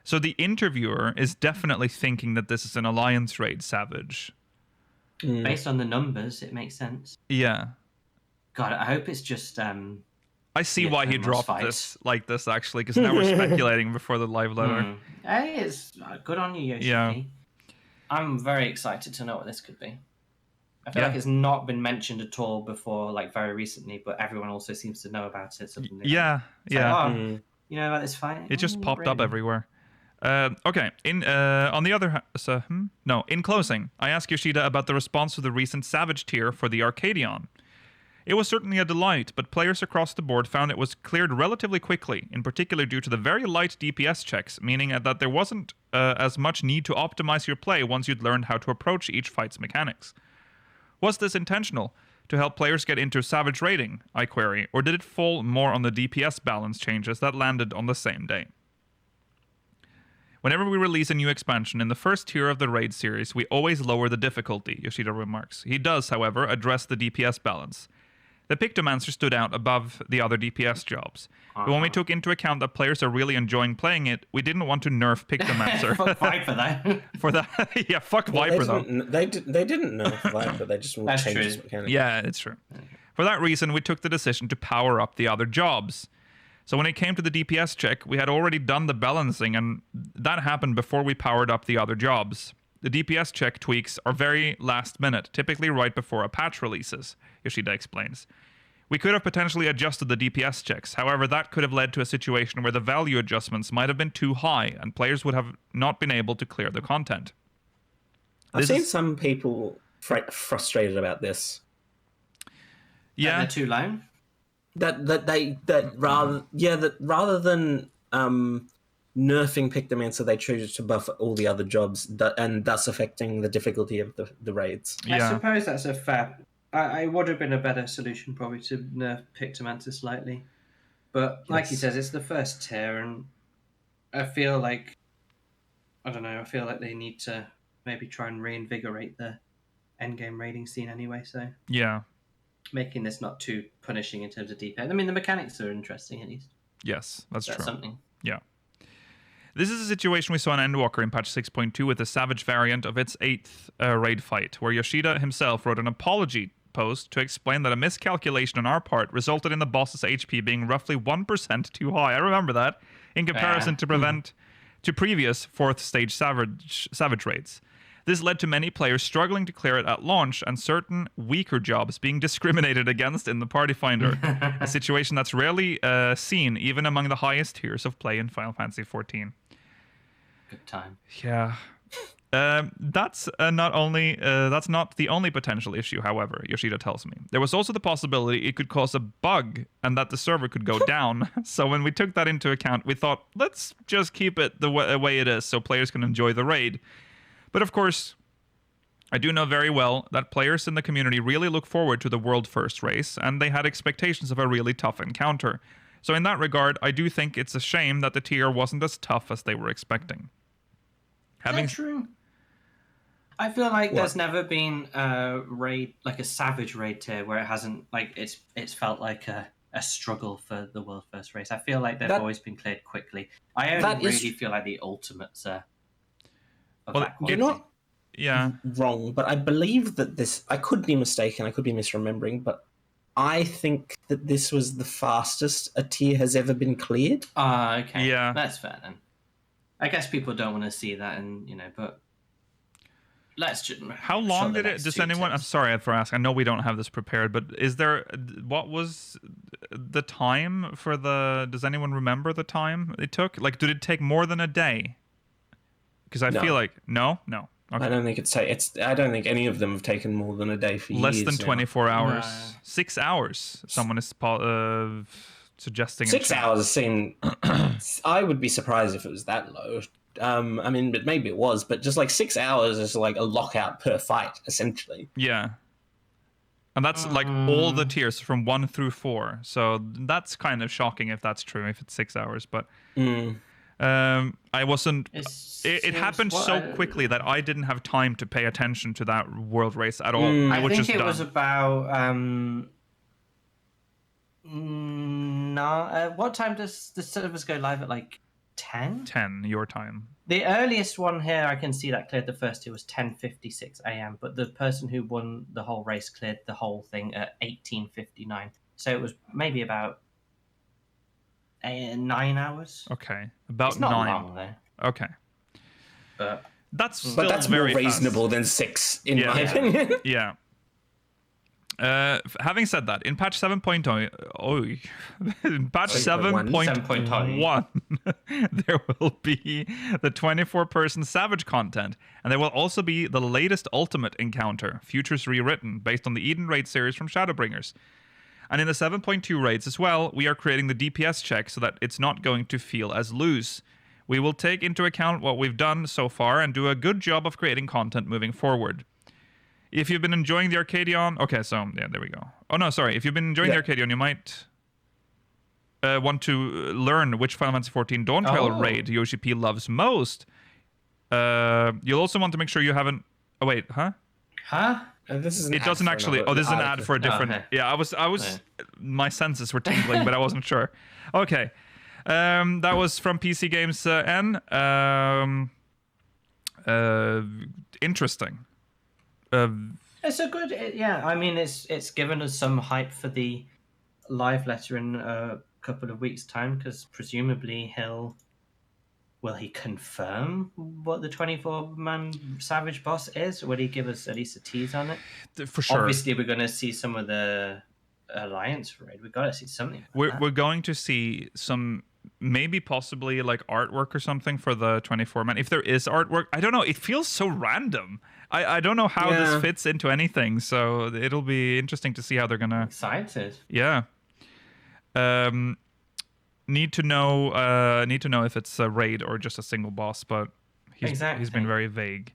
S1: So the interviewer is definitely thinking that this is an alliance raid Savage.
S4: Based on the numbers, it makes sense.
S1: Yeah.
S4: God, I hope it's just...
S1: I see why he dropped this like this, actually, because now we're speculating before the live letter.
S4: Hey, it's good on you, Yoshi-P.
S1: Yeah.
S4: I'm very excited to know what this could be. I feel like it's not been mentioned at all before, like very recently, but everyone also seems to know about it.
S1: Yeah.
S4: You know about this fight?
S1: It just popped up everywhere. Okay. On the other hand, in closing, I asked Yoshida about the response to the recent Savage tier for the Arcadion. It was certainly a delight, but players across the board found it was cleared relatively quickly, in particular due to the very light DPS checks, meaning that there wasn't as much need to optimize your play once you'd learned how to approach each fight's mechanics. Was this intentional, to help players get into Savage raiding, I query, or did it fall more on the DPS balance changes that landed on the same day? Whenever we release a new expansion in the first tier of the raid series, we always lower the difficulty, Yoshida remarks. He does, however, address the DPS balance. The Pictomancer stood out above the other DPS jobs. But when we took into account that players are really enjoying playing it, we didn't want to nerf Pictomancer.
S4: Fuck Viper, though.
S1: For that, yeah, fuck Viper, though.
S3: They didn't nerf Viper, they just want to change his mechanic.
S1: Yeah, it's true. For that reason, we took the decision to power up the other jobs. So when it came to the DPS check, we had already done the balancing, and that happened before we powered up the other jobs. The DPS check tweaks are very last minute, typically right before a patch releases, Yoshida explains. We could have potentially adjusted the DPS checks, however that could have led to a situation where the value adjustments might have been too high and players would have not been able to clear the content.
S3: I've seen some people frustrated about this.
S4: Yeah. They're too low?
S3: That rather than nerfing Pictoman, so they choose to buff all the other jobs, and thus affecting the difficulty of the raids.
S4: I suppose that's a fair. I would have been a better solution probably to nerf Pictomancer slightly, but like he says, it's the first tier, and I feel like I feel like they need to maybe try and reinvigorate the endgame raiding scene anyway. So making this not too punishing in terms of DPS. I mean, the mechanics are interesting at least.
S1: Yes, that's true.
S4: Something.
S1: Yeah. This is a situation we saw in Endwalker in patch 6.2 with the Savage variant of its 8th raid fight, where Yoshida himself wrote an apology post to explain that a miscalculation on our part resulted in the boss's HP being roughly 1% too high. I remember that, in comparison to previous 4th stage Savage raids. This led to many players struggling to clear it at launch and certain weaker jobs being discriminated against in the Party Finder, a situation that's rarely seen even among the highest tiers of play in Final Fantasy XIV.
S4: Good time.
S1: Yeah. That's not the only potential issue, however, Yoshida tells me. There was also the possibility it could cause a bug and that the server could go down. So when we took that into account, we thought, let's just keep it the way it is so players can enjoy the raid. But of course, I do know very well that players in the community really look forward to the World First race, and they had expectations of a really tough encounter. So in that regard, I do think it's a shame that the tier wasn't as tough as they were expecting.
S4: That's true. I feel like there's never been a raid, like a Savage raid tier, where it hasn't, like, it's felt like a struggle for the World First race. I feel like they've always been cleared quickly. I only really feel like the ultimates are...
S3: You're not wrong, but I believe that this... I could be mistaken, I could be misremembering, but I think that this was the fastest a tier has ever been cleared.
S4: Okay.
S1: Yeah.
S4: That's fair then. I guess people don't want to see that, and but let's just...
S1: How long did it... Does anyone... I'm sorry for asking. I know we don't have this prepared, but is there... What was the time for the... Does anyone remember the time it took? Like, did it take more than a day? Because I feel like... No? Okay.
S3: I don't think I don't think any of them have taken more than a day for
S1: Less
S3: years
S1: than 24 hours.
S4: No.
S1: 6 hours. Someone is suggesting...
S3: 6 hours seem... I would be surprised if it was that low. I mean, but maybe it was, but just like 6 hours is like a lockout per fight, essentially.
S1: Yeah. And that's like all the tiers from 1 through 4. So that's kind of shocking if that's true, if it's 6 hours. But I wasn't... It happened so quickly that I didn't have time to pay attention to that world race at all.
S4: I think it was about... what time does the servers go live at, like 10?
S1: 10, your time.
S4: The earliest one here I can see that cleared the first tier was 10:56 a.m. But the person who won the whole race cleared the whole thing at 18:59. So it was maybe about 9 hours.
S1: Okay, about
S4: it's not
S1: 9.
S4: long though.
S1: Okay,
S4: but
S1: that's still
S3: that's
S1: very
S3: more reasonable
S1: fast.
S3: than 6 in my opinion.
S1: Yeah. Having said that, in patch 7.0, in patch 7.1, there will be the 24-person Savage content, and there will also be the latest Ultimate encounter, Futures Rewritten, based on the Eden raid series from Shadowbringers. And in the 7.2 raids as well, we are creating the DPS check so that it's not going to feel as loose. We will take into account what we've done so far and do a good job of creating content moving forward. If you've been enjoying the Arcadion... Okay, so, yeah, there we go. Oh, no, sorry. If you've been enjoying the Arcadion, you might want to learn which Final Fantasy XIV Dawntrail raid Yoshi-P loves most. You'll also want to make sure you haven't... Oh, wait, huh?
S4: Huh?
S3: This is an
S1: it
S3: ad
S1: doesn't
S3: for
S1: actually...
S3: another-
S1: Oh, this is an ad for a different...
S4: okay.
S1: Yeah, I was... My senses were tingling, but I wasn't sure. Okay. That was from PCGamesN. Interesting.
S4: It's a good, I mean, it's given us some hype for the live letter in a couple of weeks' time, because presumably will he confirm what the 24-man Savage boss is? Will he give us at least a tease on it?
S1: For sure.
S4: Obviously, we're going to see some of the Alliance raid. We've got to see something.
S1: We're going to see some... Maybe possibly like artwork or something for the 24-man. If there is artwork, I don't know. It feels so random. I don't know how this fits into anything. So it'll be interesting to see how they're gonna.
S4: Excited.
S1: Yeah. need to know if it's a raid or just a single boss, but he's been very vague.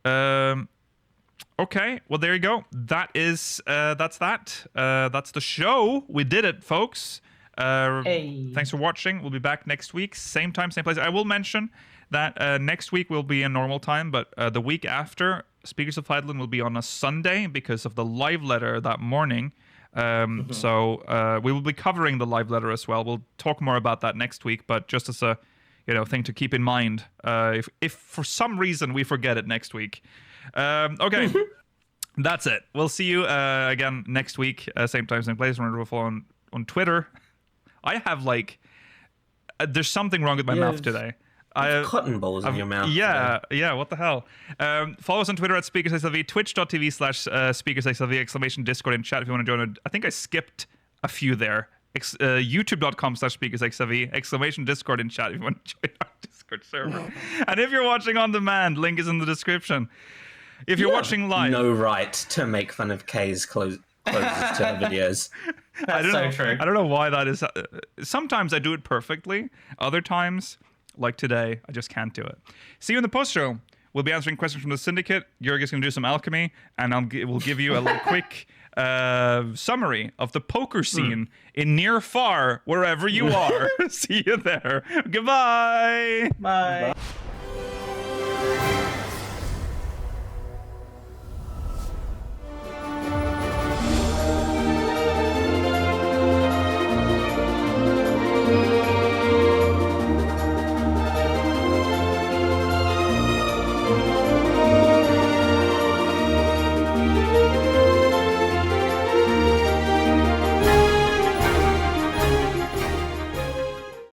S1: Okay, well there you go. That's the show. We did it, folks. Thanks for watching. We'll be back next week, same time, same place. I will mention that next week will be a normal time, but the week after, Speakers of Eidolon will be on a Sunday because of the live letter that morning. So we will be covering the live letter as well. We'll talk more about that next week, but just as a thing to keep in mind, if for some reason we forget it next week. Okay, that's it. We'll see you again next week, same time, same place. Remember to follow on Twitter. I have there's something wrong with my mouth today. I have
S3: cotton balls in your mouth.
S1: Yeah, what the hell? Follow us on Twitter at SpeakersXIV, twitch.tv/SpeakersXIV, !Discord and chat if you want to join. I think I skipped a few there. YouTube.com/SpeakersXIV, !Discord and chat if you want to join our Discord server. And if you're watching on demand, link is in the description. If you're watching live...
S3: no right to make fun of Kay's closes to our videos.
S4: That's so true.
S1: I don't know why that is. Sometimes I do it perfectly. Other times... like today, I just can't do it. See you in the post-show. We'll be answering questions from the Syndicate. Jörg is going to do some alchemy, and we'll give you a little quick summary of the poker scene in near far, wherever you are. See you there. Goodbye.
S4: Bye.
S3: Bye.